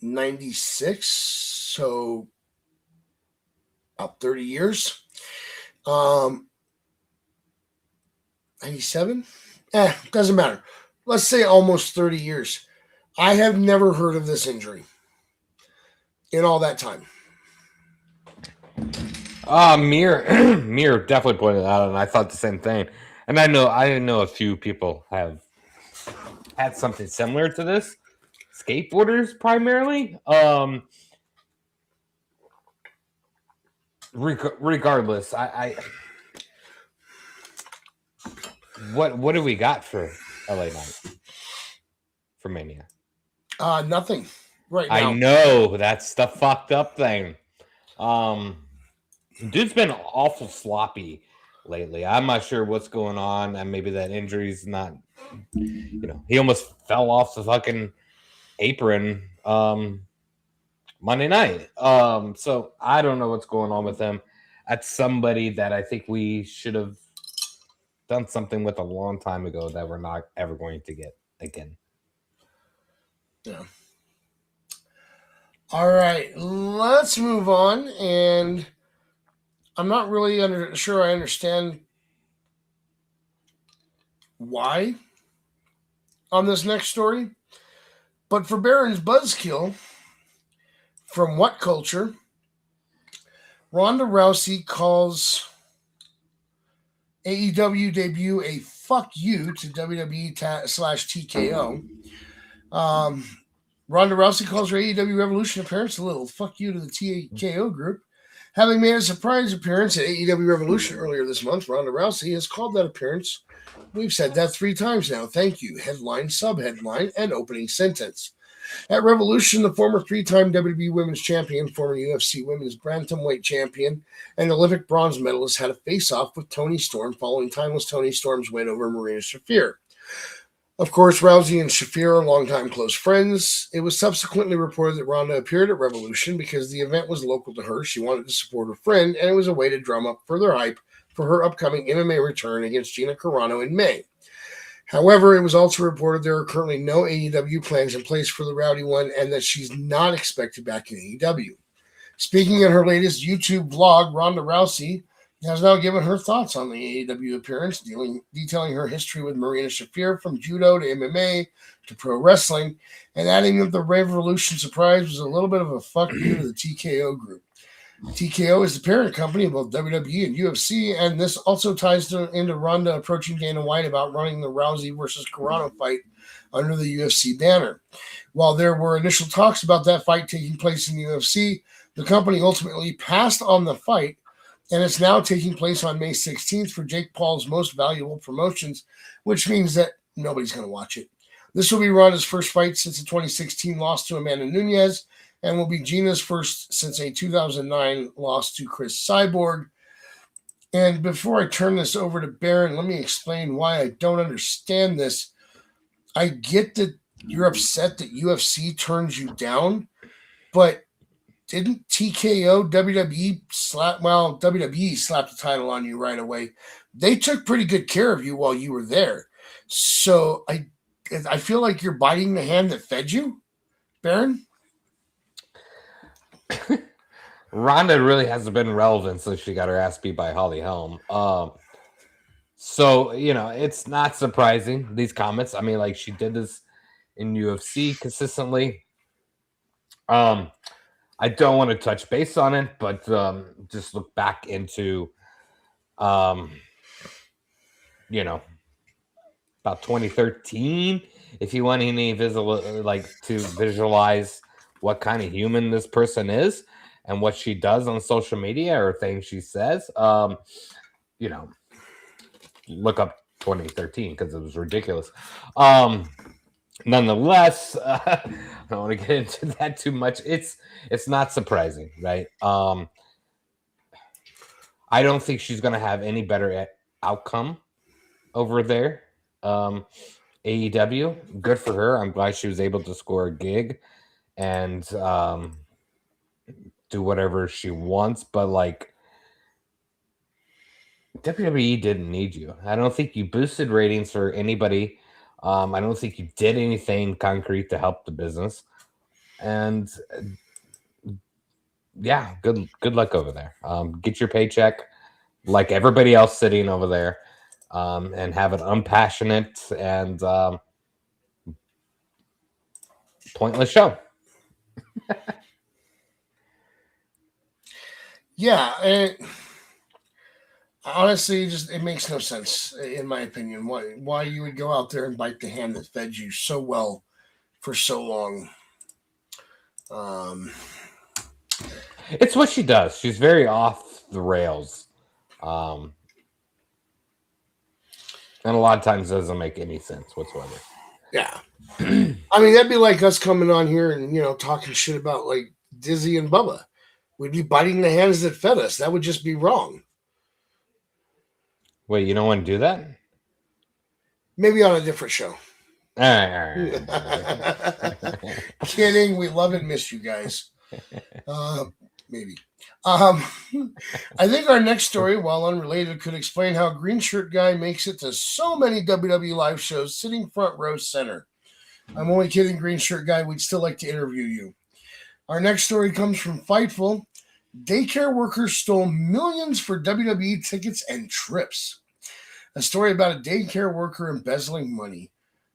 96, so about 30 years. 97? Doesn't matter. Let's say almost 30 years. I have never heard of this injury in all that time. Mir definitely pointed it out, and I thought the same thing. And I know a few people have had something similar to this. Skateboarders primarily. Regardless, what do we got for LA Knight for Mania? Nothing right now. I know that's the fucked up thing. Dude's been awful sloppy lately. I'm not sure what's going on, and maybe that injury's not. He almost fell off the fucking apron Monday night. So I don't know what's going on with him. That's somebody that I think we should have done something with a long time ago that we're not ever going to get again. Yeah. All right, let's move on. And I'm not really sure I understand why on this next story. But for Baron's buzzkill, from What Culture, Ronda Rousey calls AEW debut a fuck you to WWE/TKO. Ronda Rousey calls her AEW Revolution appearance a little fuck you to the TKO group. Having made a surprise appearance at AEW Revolution earlier this month, Ronda Rousey has called that appearance, we've said that 3 times now, thank you, headline, subheadline, and opening sentence. At Revolution, the former 3-time WWE Women's Champion, former UFC Women's Bantamweight Champion, and Olympic bronze medalist had a face-off with Toni Storm following timeless Toni Storm's win over Marina Shafir. Of course, Rousey and Shafir are longtime close friends. It was subsequently reported that Ronda appeared at Revolution because the event was local to her. She wanted to support her friend, and it was a way to drum up further hype for her upcoming MMA return against Gina Carano in May. However, it was also reported there are currently no AEW plans in place for the Rowdy one and that she's not expected back in AEW. Speaking in her latest YouTube vlog, Ronda Rousey has now given her thoughts on the AEW appearance, detailing her history with Marina Shafir from judo to MMA to pro wrestling, and adding that the Revolution surprise was a little bit of a fuck you to the TKO group. TKO is the parent company of both WWE and UFC, and this also ties into Ronda approaching Dana White about running the Rousey versus Carano fight under the UFC banner. While there were initial talks about that fight taking place in the UFC, the company ultimately passed on the fight, and it's now taking place on May 16th for Jake Paul's Most Valuable Promotions, which means that nobody's going to watch it. This will be Ronda's first fight since the 2016 loss to Amanda Nunes, and will be Gina's first since a 2009 loss to Chris Cyborg. And before I turn this over to Baron, let me explain why I don't understand this. I get that you're upset that UFC turns you down, but didn't TKO WWE slapped the title on you right away. They took pretty good care of you while you were there. So I feel like you're biting the hand that fed you, Baron. Ronda really hasn't been relevant since she got her ass beat by Holly Holm. So, it's not surprising, these comments. I mean, like, she did this in UFC consistently. I don't want to touch base on it, but just look back into, about 2013, if you want any to visualize what kind of human this person is and what she does on social media or things she says. Look up 2013 because it was ridiculous. Nonetheless, I don't want to get into that too much. It's not surprising, right? I don't think she's going to have any better outcome over there. AEW, good for her. I'm glad she was able to score a gig and do whatever she wants. But like, WWE didn't need you. I don't think you boosted ratings for anybody. I don't think you did anything concrete to help the business. And yeah, good luck over there. Get your paycheck like everybody else sitting over there, and have an unpassionate and pointless show. Yeah, honestly, it makes no sense in my opinion. Why you would go out there and bite the hand that fed you so well for so long? It's what she does. She's very off the rails, and a lot of times doesn't make any sense whatsoever. Yeah, I mean that'd be like us coming on here and talking shit about like Dizzy and Bubba. We'd be biting the hands that fed us. That would just be wrong. Wait, you don't want to do that? Maybe on a different show. All right. Kidding. We love and miss you guys. Maybe. I think our next story, while unrelated, could explain how Green Shirt Guy makes it to so many WWE live shows sitting front row center. I'm only kidding, Green Shirt Guy. We'd still like to interview you. Our next story comes from Fightful. Daycare workers stole millions for WWE tickets and trips. A story about a daycare worker embezzling money.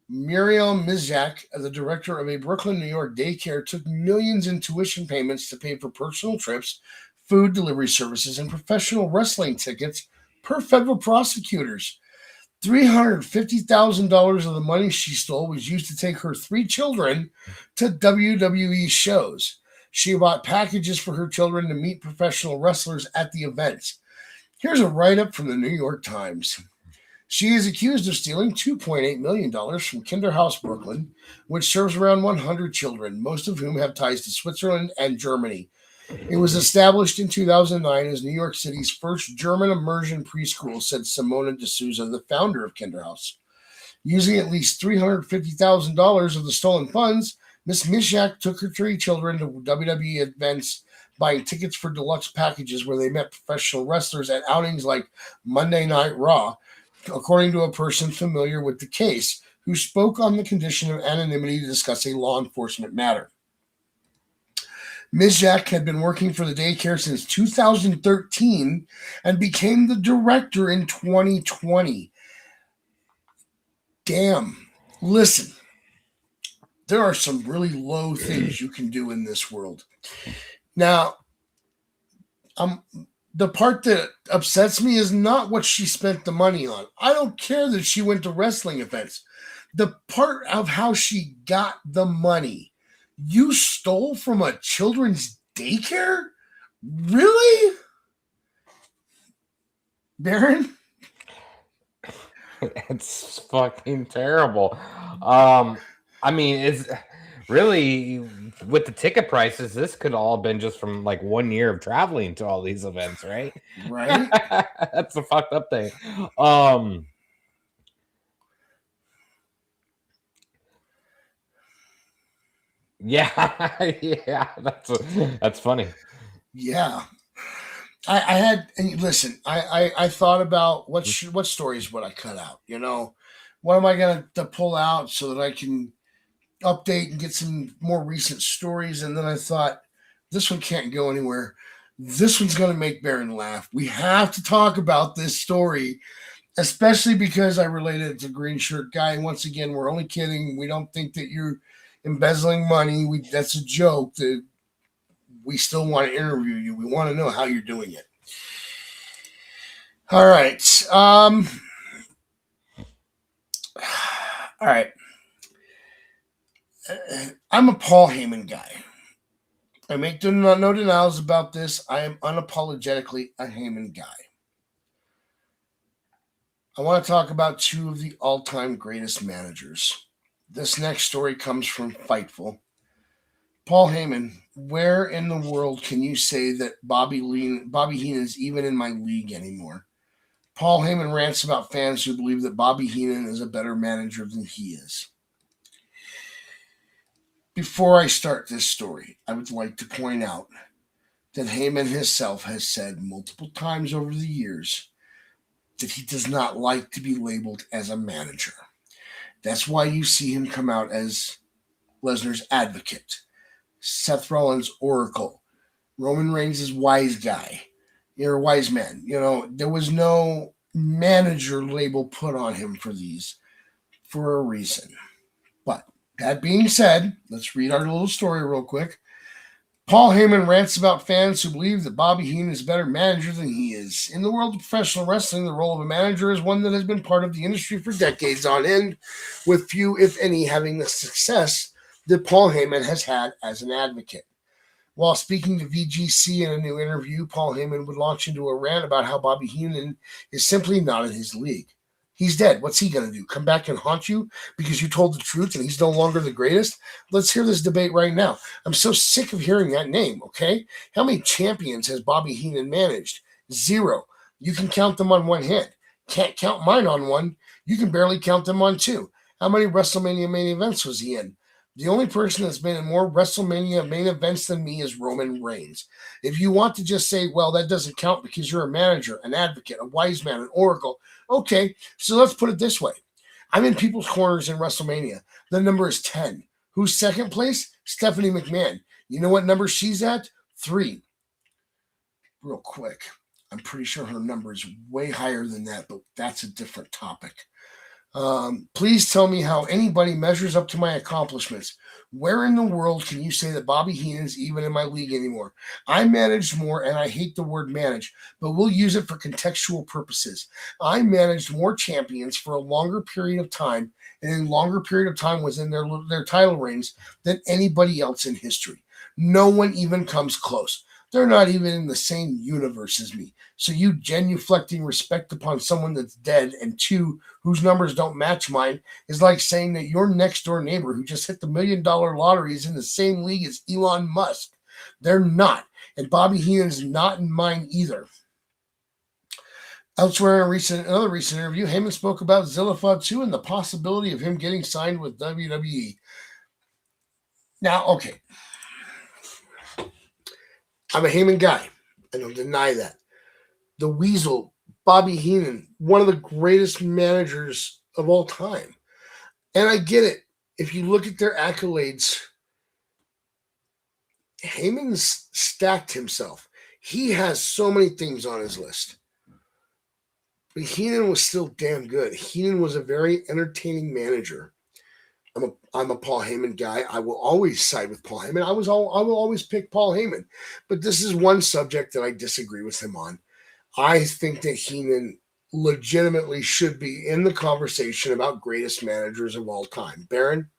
Muriel Mizak, the director of a Brooklyn, New York daycare, took millions in tuition payments to pay for personal trips, food delivery services, and professional wrestling tickets per federal prosecutors. $350,000 of the money she stole was used to take her 3 children to WWE shows. She bought packages for her children to meet professional wrestlers at the events. Here's a write-up from the New York Times. She is accused of stealing $2.8 million from Kinderhouse Brooklyn, which serves around 100 children, most of whom have ties to Switzerland and Germany. It was established in 2009 as New York City's first German immersion preschool, said Simona D'Souza, the founder of Kinderhouse. Using at least $350,000 of the stolen funds, Ms. Mishak took her 3 children to WWE events, buying tickets for deluxe packages where they met professional wrestlers at outings like Monday Night Raw, according to a person familiar with the case, who spoke on the condition of anonymity to discuss a law enforcement matter. Ms. Jack had been working for the daycare since 2013 and became the director in 2020. Damn. Listen, there are some really low things you can do in this world. Now, the part that upsets me is not what she spent the money on. I don't care that she went to wrestling events. The part of how she got the money. You stole from a children's daycare? Really? Baron? It's fucking terrible. I mean, it's really, with the ticket prices, this could all have been just from like 1 year of traveling to all these events, right? Right. That's the fucked up thing. Yeah, yeah, that's funny. Yeah. I had, and listen, I thought about what stories would I cut out? What am I going to pull out so that I can update and get some more recent stories? And then I thought, this one can't go anywhere. This one's going to make Baron laugh. We have to talk about this story. especially because I related to Green Shirt Guy. And once again, we're only kidding. We don't think that you're embezzling money. That's a joke. That we still want to interview you. We want to know how you're doing it. All right. All right. I'm a Paul Heyman guy. I make no denials about this. I am unapologetically a Heyman guy. I want to talk about two of the all-time greatest managers. This next story comes from Fightful. Paul Heyman, where in the world can you say that Bobby Heenan is even in my league anymore? Paul Heyman rants about fans who believe that Bobby Heenan is a better manager than he is. Before I start this story, I would like to point out that Heyman himself has said multiple times over the years that he does not like to be labeled as a manager. That's why you see him come out as Lesnar's advocate, Seth Rollins' oracle, Roman Reigns' wise guy, you're a wise man. There was no manager label put on him for these for a reason. But that being said, let's read our little story real quick. Paul Heyman rants about fans who believe that Bobby Heenan is a better manager than he is. In the world of professional wrestling, the role of a manager is one that has been part of the industry for decades on end, with few, if any, having the success that Paul Heyman has had as an advocate. While speaking to VGC in a new interview, Paul Heyman would launch into a rant about how Bobby Heenan is simply not in his league. He's dead. What's he going to do? Come back and haunt you because you told the truth and he's no longer the greatest? Let's hear this debate right now. I'm so sick of hearing that name, okay? How many champions has Bobby Heenan managed? 0. You can count them on one hand. Can't count mine on one. You can barely count them on 2. How many WrestleMania main events was he in? The only person that's been in more WrestleMania main events than me is Roman Reigns. If you want to just say, well, that doesn't count because you're a manager, an advocate, a wise man, an oracle, okay, so let's put it this way. I'm in people's corners in WrestleMania. The number is 10. Who's second place? Stephanie McMahon. You know what number she's at? 3. Real quick. I'm pretty sure her number is way higher than that, but that's a different topic. Please tell me how anybody measures up to my accomplishments. Where in the world can you say that Bobby Heenan's even in my league anymore? I managed more, and I hate the word manage, but we'll use it for contextual purposes. I managed more champions for a longer period of time, and in longer period of time was in their title reigns than anybody else in history. No one even comes close. They're not even in the same universe as me. So you genuflecting respect upon someone that's dead and 2 whose numbers don't match mine is like saying that your next door neighbor who just hit the $1 million lottery is in the same league as Elon Musk. They're not. And Bobby Heenan is not in mine either. Elsewhere in another recent interview, Heyman spoke about Zillafod 2 and the possibility of him getting signed with WWE. Now, okay. I'm a Heyman guy. I don't deny that. The Weasel, Bobby Heenan, one of the greatest managers of all time. And I get it. If you look at their accolades, Heyman's stacked himself. He has so many things on his list. But Heenan was still damn good. Heenan was a very entertaining manager. I'm a Paul Heyman guy. I will always side with Paul Heyman. I will always pick Paul Heyman. But this is one subject that I disagree with him on. I think that Heenan legitimately should be in the conversation about greatest managers of all time. Baron?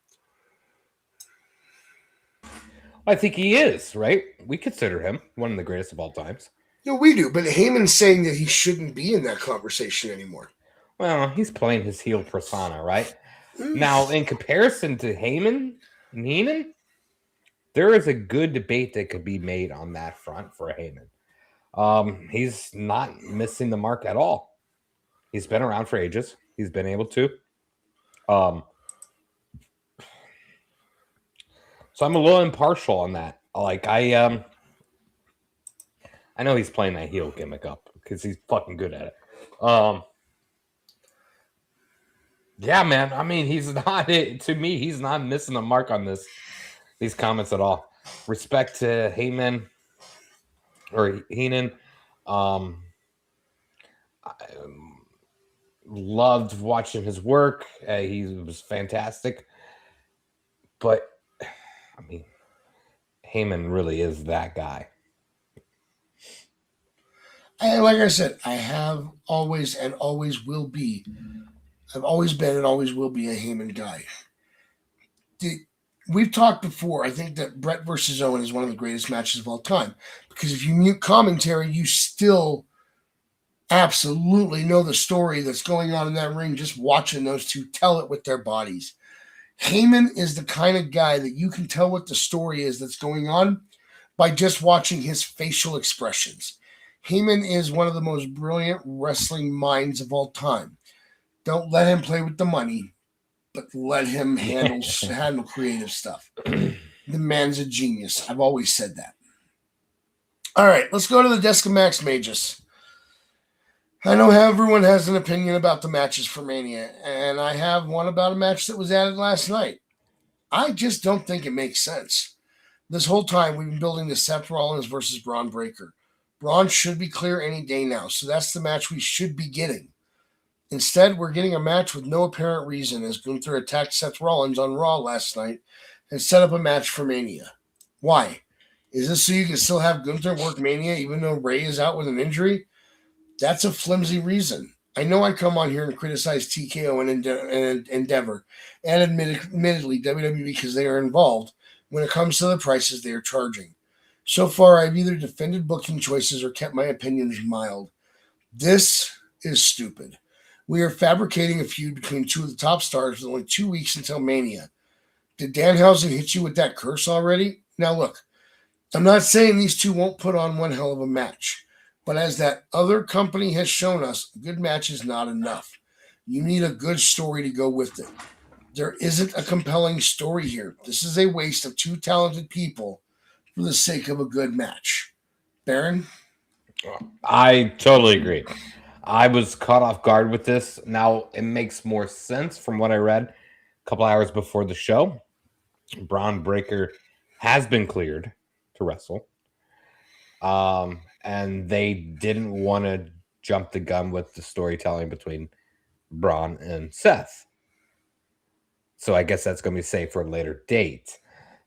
I think he is, right? We consider him one of the greatest of all times. No, we do. But Heyman's saying that he shouldn't be in that conversation anymore. Well, he's playing his heel persona, right? Now, in comparison to Heyman and Heenan, there is a good debate that could be made on that front for Heyman. He's not missing the mark at all. He's been around for ages. He's been able to. So I'm a little impartial on that. Like I know he's playing that heel gimmick up because he's fucking good at it. Yeah, man. I mean, he's not to me. He's not missing the mark on these comments at all. Respect to Heyman or Heenan. loved watching his work. He was fantastic. But, I mean, Heyman really is that guy. And like I said, I have always and always will be. I've always been and always will be a Heyman guy. We've talked before. I think that Brett versus Owen is one of the greatest matches of all time. Because if you mute commentary, you still absolutely know the story that's going on in that ring just watching those two tell it with their bodies. Heyman is the kind of guy that you can tell what the story is that's going on by just watching his facial expressions. Heyman is one of the most brilliant wrestling minds of all time. Don't let him play with the money, but let him handle creative stuff. The man's a genius. I've always said that. All right, let's go to the desk of Max Magius. I know everyone has an opinion about the matches for Mania, and I have one about a match that was added last night. I just don't think it makes sense. This whole time, we've been building the Seth Rollins versus Braun Breaker. Braun should be clear any day now, so that's the match we should be getting. Instead, we're getting a match with no apparent reason as Gunther attacked Seth Rollins on Raw last night and set up a match for Mania. Why? Is this so you can still have Gunther work Mania even though Ray is out with an injury? That's a flimsy reason. I know I come on here and criticize TKO and Endeavor and admittedly WWE because they are involved when it comes to the prices they are charging. So far, I've either defended booking choices or kept my opinions mild. This is stupid. We are fabricating a feud between two of the top stars with only 2 weeks until Mania. Did Danhausen hit you with that curse already? Now look, I'm not saying these two won't put on one hell of a match, but as that other company has shown us, a good match is not enough. You need a good story to go with it. There isn't a compelling story here. This is a waste of two talented people for the sake of a good match. Baron? I totally agree. I was caught off guard with this. Now, it makes more sense from what I read a couple hours before the show. Braun Breaker has been cleared to wrestle. And they didn't want to jump the gun with the storytelling between Braun and Seth. So I guess that's going to be safe for a later date.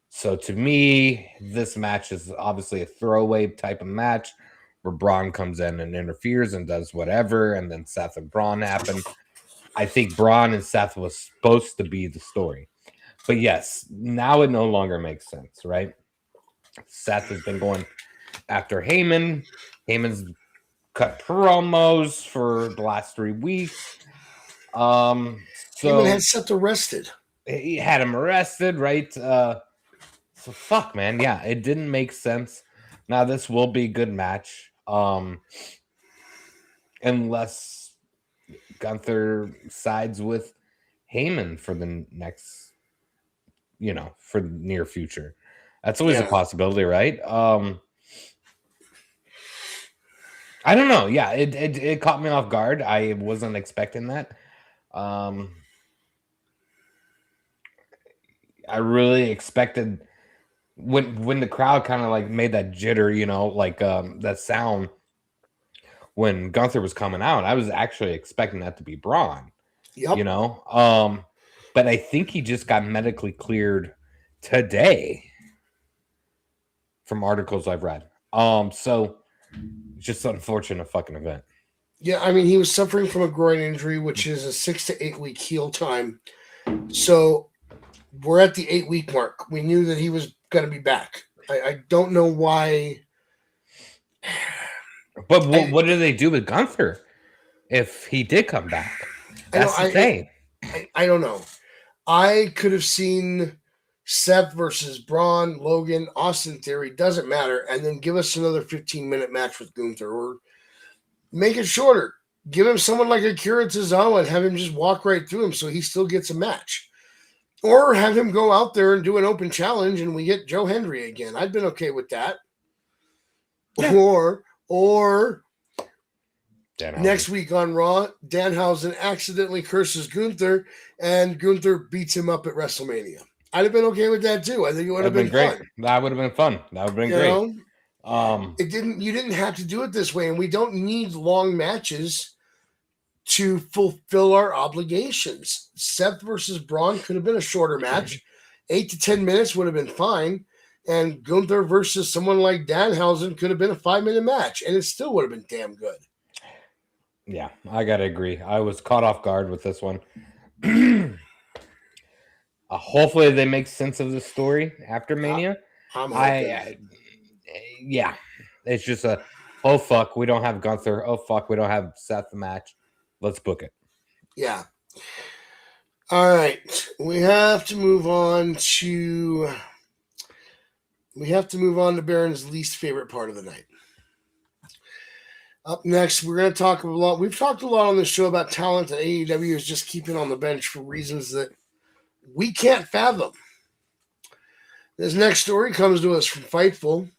So to me, this match is obviously a throwaway type of match where Braun comes in and interferes and does whatever, and then Seth and Braun happen. I think Braun and Seth was supposed to be the story. But yes, now it no longer makes sense, right? Seth has been going after Heyman. Heyman's cut promos for the last 3 weeks. So Heyman had Seth arrested. He had him arrested, right? So fuck, man. Yeah, it didn't make sense. Now this will be a good match. Unless Gunther sides with Heyman for the next, for the near future. That's always a possibility, right? I don't know. Yeah, it caught me off guard. I wasn't expecting that. I really expected when the crowd kind of like made that jitter, that sound when Gunther was coming out. I was actually expecting that to be Braun. Yep. But I think he just got medically cleared today from articles I've read. So just an unfortunate fucking event. Yeah, I mean, he was suffering from a groin injury, which is a 6 to 8 week heal time. So we're at the 8 week mark. We knew that he was going to be back. I don't know why. But what do they do with Gunther if he did come back? That's the thing. I don't know. I could have seen Seth versus Braun, Logan, Austin Theory, doesn't matter, and then give us another 15-minute match with Gunther, or make it shorter. Give him someone like Akira Tozawa and have him just walk right through him so he still gets a match. Or have him go out there and do an open challenge and we get Joe Hendry again. I've been okay with that. Yeah. Or next week on Raw, Danhausen accidentally curses Gunther and Gunther beats him up at WrestleMania. I'd have been okay with that too. I think it would have been great. Fun. That would have been fun. That would have been great. You didn't have to do it this way, and we don't need long matches to fulfill our obligations. Seth versus Braun could have been a shorter match. 8 to 10 minutes would have been fine. And Gunther versus someone like Danhausen could have been a 5-minute match, and it still would have been damn good. Yeah, I got to agree. I was caught off guard with this one. Hopefully they make sense of the story after Mania. Yeah, it's just oh fuck, we don't have Gunther. Oh fuck, we don't have Seth the match. Let's book it. Yeah. All right, we have to move on to Baron's least favorite part of the night. Up next, we're going to talk a lot. We've talked a lot on the show about talent that AEW is just keeping on the bench for reasons that we can't fathom. This next story comes to us from Fightful.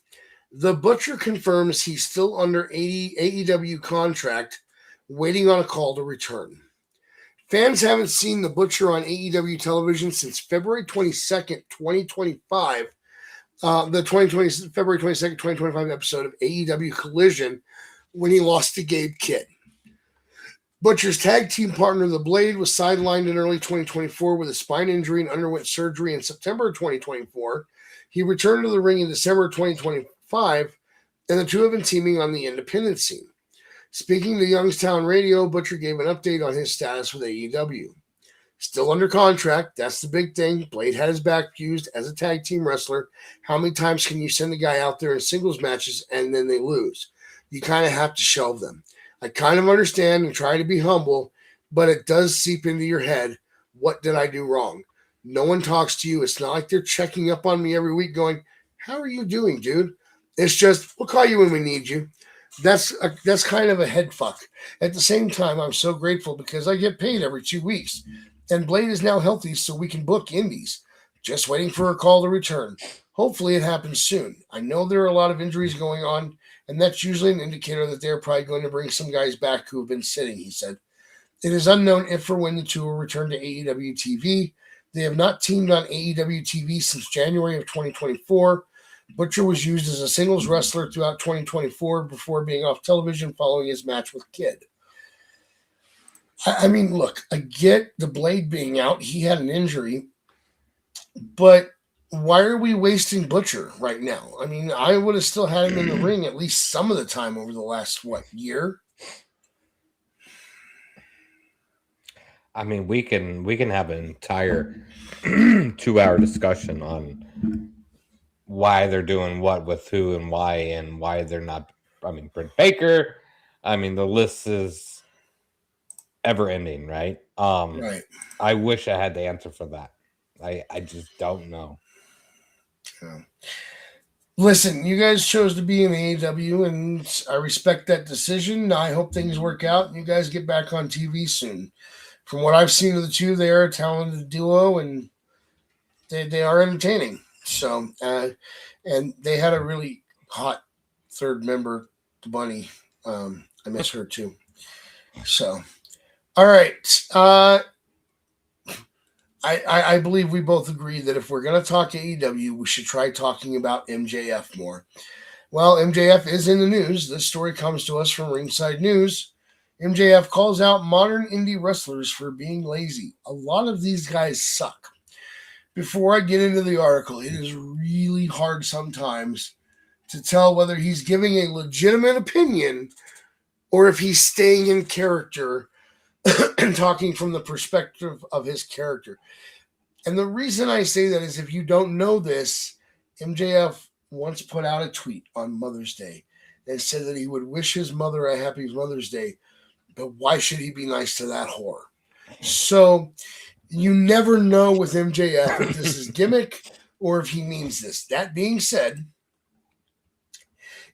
The Butcher confirms he's still under AEW contract, waiting on a call to return. Fans haven't seen the Butcher on AEW television since February 22nd, 2025. The February 22nd, 2025 episode of AEW Collision, when he lost to Gabe Kidd. Butcher's tag team partner, The Blade, was sidelined in early 2024 with a spine injury and underwent surgery in September 2024. He returned to the ring in December 2025, and the two have been teaming on the independent scene. Speaking to Youngstown Radio, Butcher gave an update on his status with AEW. Still under contract, that's the big thing. Blade had his back fused as a tag team wrestler. How many times can you send a guy out there in singles matches and then they lose? You kind of have to shelve them. I kind of understand and try to be humble, but it does seep into your head. What did I do wrong? No one talks to you. It's not like they're checking up on me every week going, how are you doing, dude? It's just, we'll call you when we need you. That's kind of a head fuck. At the same time, I'm so grateful because I get paid every 2 weeks. And Blade is now healthy so we can book indies. Just waiting for a call to return. Hopefully it happens soon. I know there are a lot of injuries going on, and that's usually an indicator that they're probably going to bring some guys back who have been sitting, he said. It is unknown if or when the two will return to AEW TV. They have not teamed on AEW TV since January of 2024. Butcher was used as a singles wrestler throughout 2024 before being off television following his match with Kidd. I mean, look, I get the Blade being out. He had an injury, but why are we wasting Butcher right now? I mean, I would have still had him in the ring at least some of the time over the last, year? I mean, we can have an entire 2-hour discussion on why they're doing what with who and why they're not. I mean, Britt Baker. I mean, the list is ever ending, right? Right. I wish I had the answer for that. I just don't know. Yeah. Listen, you guys chose to be in AEW, and I respect that decision. I hope things work out and you guys get back on TV soon. From what I've seen of the two, they are a talented duo, and they are entertaining. So, and they had a really hot third member, the Bunny. I miss her too. So, all right. I believe we both agree that if we're going to talk AEW, we should try talking about MJF more. Well, MJF is in the news. This story comes to us from Ringside News. MJF calls out modern indie wrestlers for being lazy. A lot of these guys suck. Before I get into the article, it is really hard sometimes to tell whether he's giving a legitimate opinion or if he's staying in character and talking from the perspective of his character. And the reason I say that is if you don't know this, MJF once put out a tweet on Mother's Day and said that he would wish his mother a happy Mother's Day, but why should he be nice to that whore? So you never know with MJF if this is gimmick or if he means this. That being said,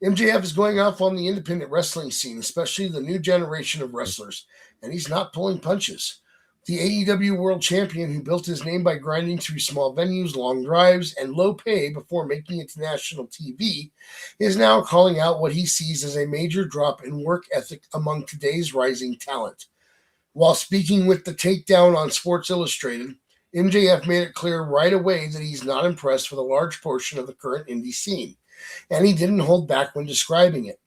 MJF is going off on the independent wrestling scene, especially the new generation of wrestlers, and he's not pulling punches. The AEW World Champion, who built his name by grinding through small venues, long drives, and low pay before making it to national TV, is now calling out what he sees as a major drop in work ethic among today's rising talent. While speaking with The Takedown on Sports Illustrated, MJF made it clear right away that he's not impressed with a large portion of the current indie scene, and he didn't hold back when describing it.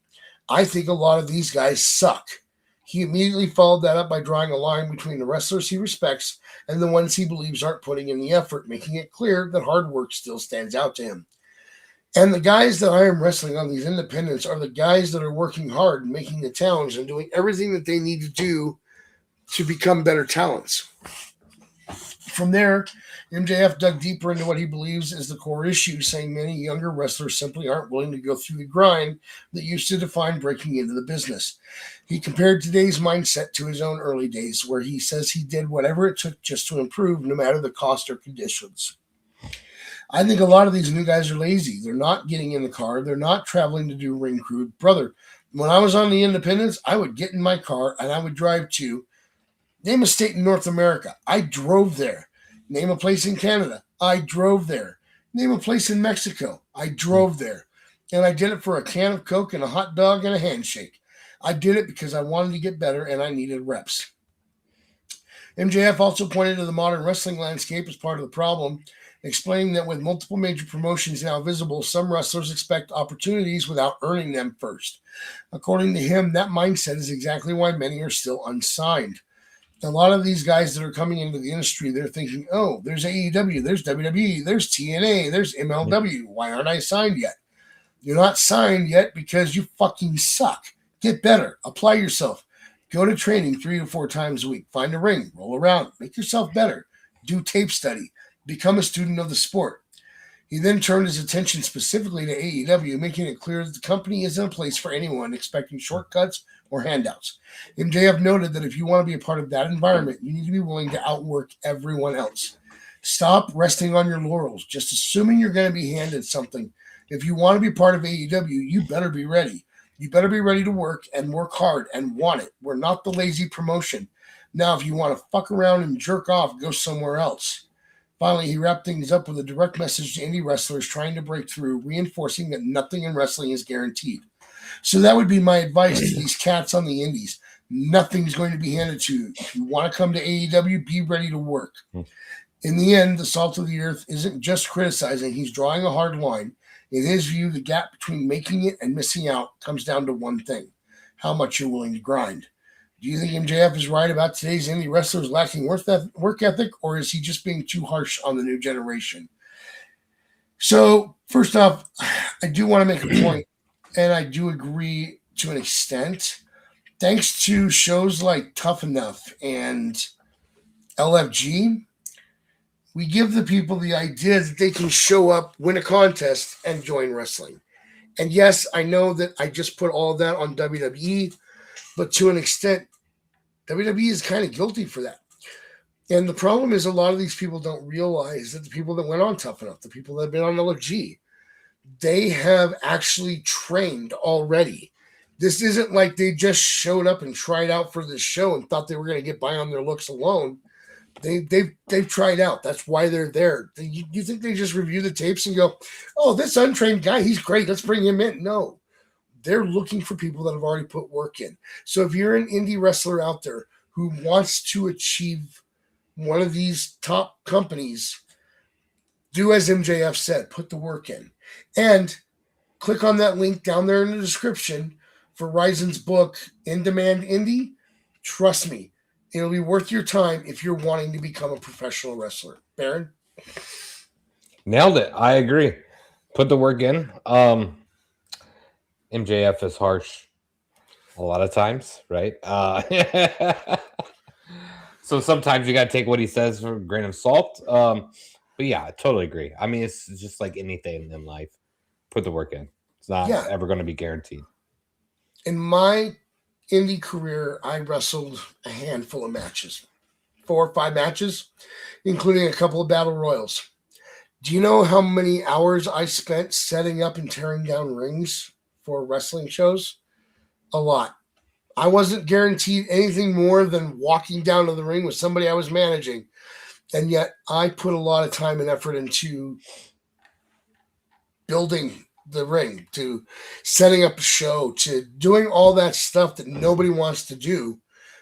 I think a lot of these guys suck. He immediately followed that up by drawing a line between the wrestlers he respects and the ones he believes aren't putting in the effort, making it clear that hard work still stands out to him. And the guys that I am wrestling on these independents are the guys that are working hard and making the challenge and doing everything that they need to do to become better talents. From there, MJF dug deeper into what he believes is the core issue, saying many younger wrestlers simply aren't willing to go through the grind that used to define breaking into the business. He compared today's mindset to his own early days, where he says he did whatever it took just to improve, no matter the cost or conditions. I think a lot of these new guys are lazy. They're not getting in the car. They're not traveling to do ring crew. Brother, when I was on the independents, I would get in my car and I would drive to, name a state in North America. I drove there. Name a place in Canada. I drove there. Name a place in Mexico. I drove there. And I did it for a can of Coke and a hot dog and a handshake. I did it because I wanted to get better and I needed reps. MJF also pointed to the modern wrestling landscape as part of the problem, explaining that with multiple major promotions now visible, some wrestlers expect opportunities without earning them first. According to him, that mindset is exactly why many are still unsigned. A lot of these guys that are coming into the industry, they're thinking, oh, there's AEW, there's WWE, there's TNA, there's MLW. Why aren't I signed yet? You're not signed yet because you fucking suck. Get better. Apply yourself. Go to training 3 to 4 times a week. Find a ring. Roll around. Make yourself better. Do tape study. Become a student of the sport. He then turned his attention specifically to AEW, making it clear that the company isn't a place for anyone expecting shortcuts or handouts. MJF noted that if you want to be a part of that environment, you need to be willing to outwork everyone else. Stop resting on your laurels, just assuming you're going to be handed something. If you want to be part of AEW, you better be ready. You better be ready to work and work hard and want it. We're not the lazy promotion. Now, if you want to fuck around and jerk off, go somewhere else. Finally, he wrapped things up with a direct message to indie wrestlers trying to break through, reinforcing that nothing in wrestling is guaranteed. So that would be my advice to these cats on the indies. Nothing's going to be handed to you. If you want to come to AEW, be ready to work. In the end, the salt of the earth isn't just criticizing. He's drawing a hard line. In his view, the gap between making it and missing out comes down to one thing: how much you're willing to grind. Do you think MJF is right about today's indie wrestlers lacking work ethic, or is he just being too harsh on the new generation? So, first off, I do want to make a point, and I do agree to an extent. Thanks to shows like Tough Enough and LFG, we give the people the idea that they can show up, win a contest, and join wrestling. And yes, I know that I just put all of that on WWE, but to an extent, WWE is kind of guilty for that. And the problem is a lot of these people don't realize that the people that went on Tough Enough, the people that have been on LFG, they have actually trained already. This isn't like they just showed up and tried out for this show and thought they were going to get by on their looks alone. They've tried out. That's why they're there. You think they just review the tapes and go, oh, this untrained guy, he's great, let's bring him in? No. They're looking for people that have already put work in. So if you're an indie wrestler out there who wants to achieve one of these top companies, do as MJF said, put the work in. And click on that link down there in the description for Ryzin's book, In Demand Indie. Trust me, it'll be worth your time if you're wanting to become a professional wrestler. Baron? Nailed it. I agree. Put the work in. MJF is harsh a lot of times, right? So sometimes you got to take what he says for a grain of salt. But yeah, I totally agree. I mean, it's just like anything in life. Put the work in. It's not ever going to be guaranteed. In my indie career, I wrestled a handful of matches, 4 or 5 matches, including a couple of battle royals. Do you know how many hours I spent setting up and tearing down rings for wrestling shows? A lot. I wasn't guaranteed anything more than walking down to the ring with somebody I was managing. And yet I put a lot of time and effort into building the ring, to setting up a show, to doing all that stuff that nobody wants to do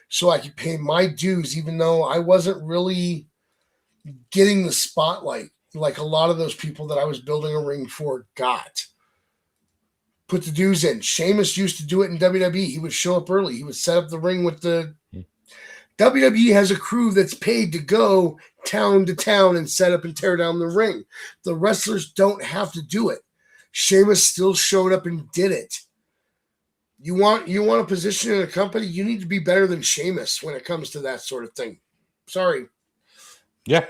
so I could pay my dues, even though I wasn't really getting the spotlight like a lot of those people that I was building a ring for got. put the dues in. Sheamus used to do it in WWE. He would show up early. He would set up the ring with the WWE has a crew that's paid to go town to town and set up and tear down the ring. The wrestlers don't have to do it. Sheamus still showed up and did it. You want a position in a company, you need to be better than Sheamus when it comes to that sort of thing. Sorry. Yeah.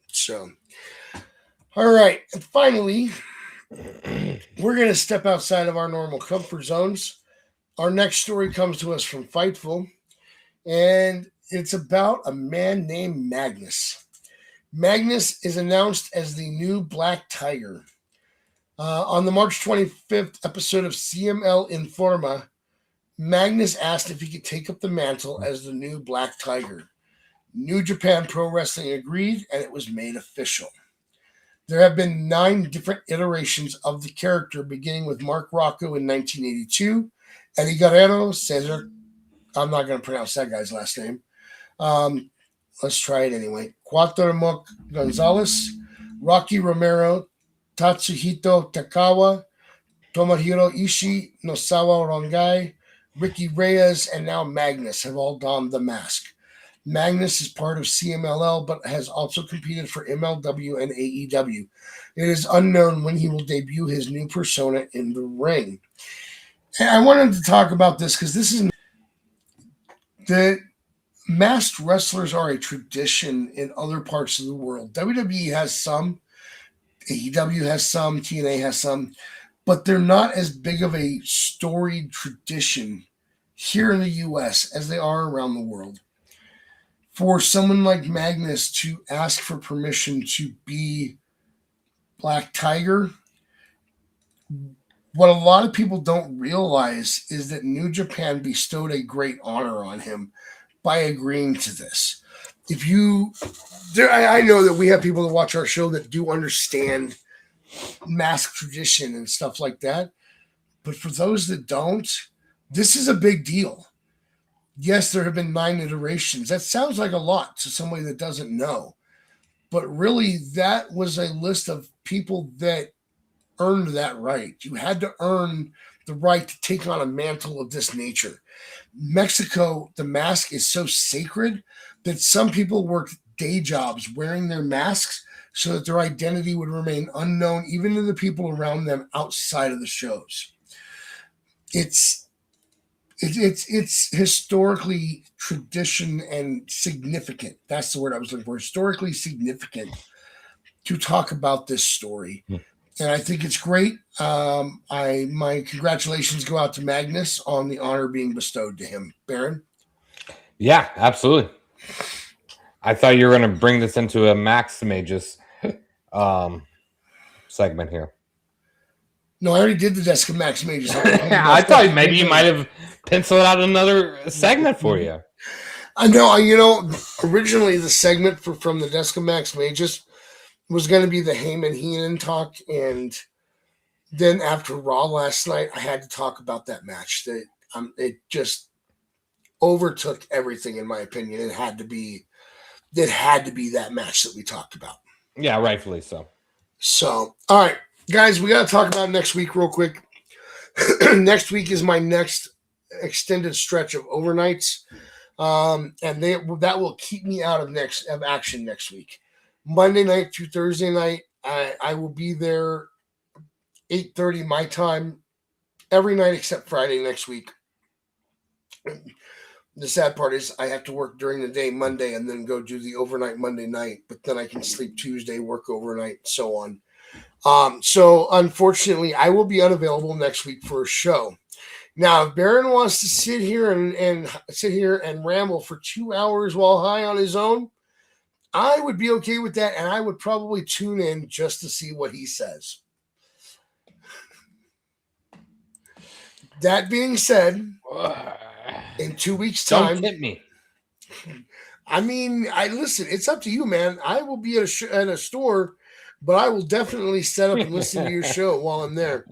So, all right. And finally, we're going to step outside of our normal comfort zones. Our next story comes to us from Fightful, and it's about a man named Magnus. Magnus is announced as the new Black Tiger. On the March 25th episode of CML Informa, Magnus asked if he could take up the mantle as the new Black Tiger. New Japan Pro Wrestling agreed, and it was made official. There have been 9 different iterations of the character, beginning with Mark Rocco in 1982, Eddie Guerrero, Cesar, I'm not going to pronounce that guy's last name. Let's try it anyway. Cuauhtemoc Gonzalez, Rocky Romero, Tatsuhito Takawa, Tomohiro Ishii, Nosawa Rongai, Ricky Reyes, and now Magnus have all donned the mask. Magnus is part of CMLL, but has also competed for MLW and AEW. It is unknown when he will debut his new persona in the ring. And I wanted to talk about this because this is the masked wrestlers are a tradition in other parts of the world. WWE has some, AEW has some, TNA has some, but they're not as big of a storied tradition here in the U.S. as they are around the world. For someone like Magnus to ask for permission to be Black Tiger, what a lot of people don't realize is that New Japan bestowed a great honor on him by agreeing to this. I know that we have people that watch our show that do understand mask tradition and stuff like that. But for those that don't, this is a big deal. Yes, there have been 9 iterations. That sounds like a lot to somebody that doesn't know. But really, that was a list of people that earned that right. You had to earn the right to take on a mantle of this nature. Mexico, the mask is so sacred that some people worked day jobs wearing their masks so that their identity would remain unknown even to the people around them outside of the shows. It's historically tradition and significant. That's the word I was looking for. Historically significant to talk about this story. And I think it's great. My congratulations go out to Magnus on the honor being bestowed to him. Baron? Yeah, absolutely. I thought you were going to bring this into a Magius segment here. No, I already did the Desk of Magius. I thought maybe you might have penciled out another segment for you. I know. Originally the segment from the Desk of Magius was going to be the Heyman Heenan talk, and then after Raw last night, I had to talk about that match. It just overtook everything, in my opinion. It had to be that match that we talked about. Yeah, rightfully so. So, all right, guys, we got to talk about next week real quick. Next week is my next extended stretch of overnights, and that will keep me out of action next week. Monday night through Thursday night, I will be there 8:30 my time every night except Friday next week. The sad part is I have to work during the day Monday and then go do the overnight Monday night, but then I can sleep Tuesday, work overnight, so on. So unfortunately, I will be unavailable next week for a show. Now, if Baron wants to sit here and ramble for 2 hours while high on his own, I would be okay with that, and I would probably tune in just to see what he says. That being said, in 2 weeks' time, don't hit me. I mean, listen. It's up to you, man. I will be at a store, but I will definitely set up and listen to your show while I'm there.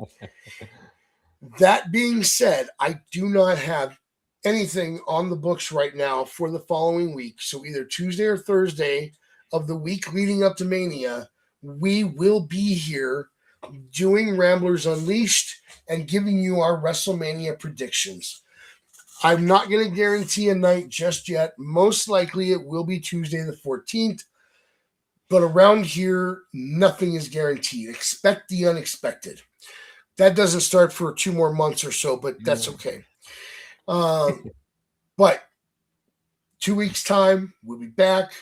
That being said, I do not have anything on the books right now for the following week. So either Tuesday or Thursday of the week leading up to Mania, we will be here doing Ramblers Unleashed and giving you our WrestleMania predictions. I'm not going to guarantee a night just yet. Most likely it will be Tuesday the 14th. But around here, nothing is guaranteed. Expect the unexpected. That doesn't start for 2 more months or so, but that's okay. But 2 weeks' time, we'll be back.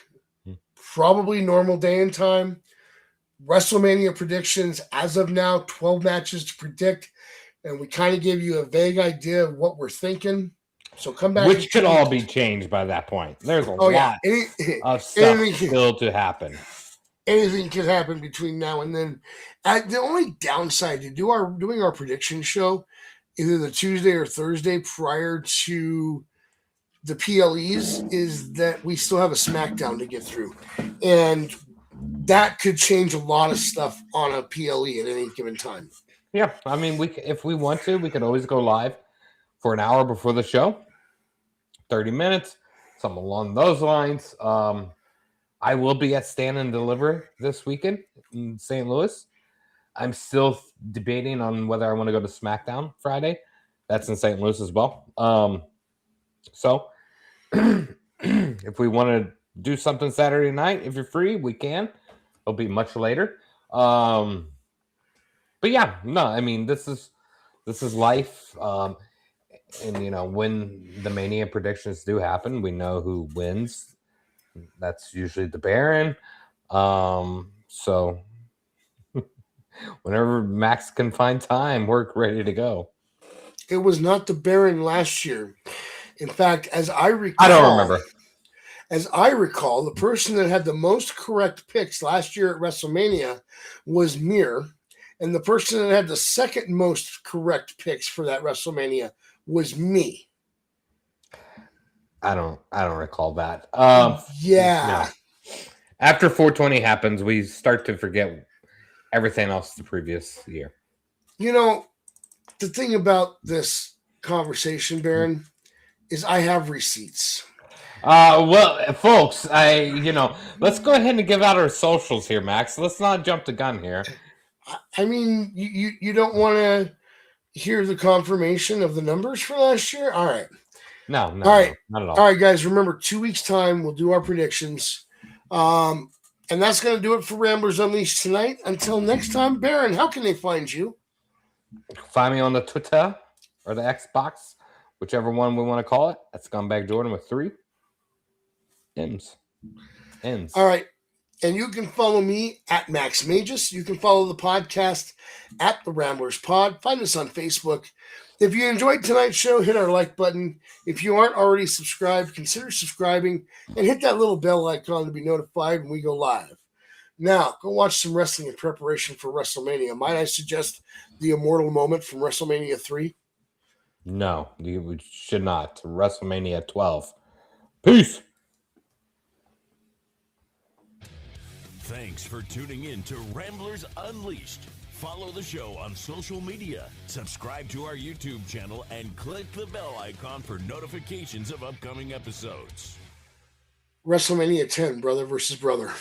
Probably normal day and time. WrestleMania predictions. As of now, 12 matches to predict. And we kind of gave you a vague idea of what we're thinking. So come back. Which could all be changed by that point. There's a lot of stuff still to happen. Anything could happen between now and then. The only downside to doing our prediction show, either the Tuesday or Thursday prior to the PLEs, is that we still have a SmackDown to get through. And that could change a lot of stuff on a PLE at any given time. Yeah, I mean, if we want to, we could always go live for an hour before the show. 30 minutes, something along those lines. I will be at Stand and Deliver this weekend in St. Louis. I'm still debating on whether I want to go to SmackDown Friday. That's in St. Louis as well. So if we want to do something Saturday night, if you're free, we can. It'll be much later. But yeah, no, I mean, this is life. And, you know, when the Mania predictions do happen, we know who wins. That's usually the Baron. So whenever Max can find time, we're ready to go. It was not the Baron last year. In fact, as I recall, I don't remember. As I recall, the person that had the most correct picks last year at WrestleMania was Mir, and the person that had the second most correct picks for that WrestleMania was me. I don't recall that. Yeah. No. After 420 happens, we start to forget everything else the previous year. You know, the thing about this conversation, Baron, is I have receipts. Well, folks, let's go ahead and give out our socials here, Max. Let's not jump the gun here. I mean, you don't want to hear the confirmation of the numbers for last year? All right. No, all right. Not at all. All right, guys, remember 2 weeks' time, we'll do our predictions. And that's going to do it for Ramblers Unleashed tonight. Until next time, Baron, how can they find you? Find me on the Twitter or the Xbox, whichever one we want to call it. That's Scumbag Jordan with 3 M's. All right. And you can follow me at Max Magius. You can follow the podcast at The Ramblers Pod. Find us on Facebook. If you enjoyed tonight's show, hit our like button. If you aren't already subscribed, consider subscribing and hit that little bell icon to be notified when we go live. Now, go watch some wrestling in preparation for WrestleMania. Might I suggest the immortal moment from WrestleMania 3? No, we should not. WrestleMania 12. Peace. Thanks for tuning in to Ramblers Unleashed. Follow the show on social media, subscribe to our YouTube channel, and click the bell icon for notifications of upcoming episodes. WrestleMania 10, brother versus brother.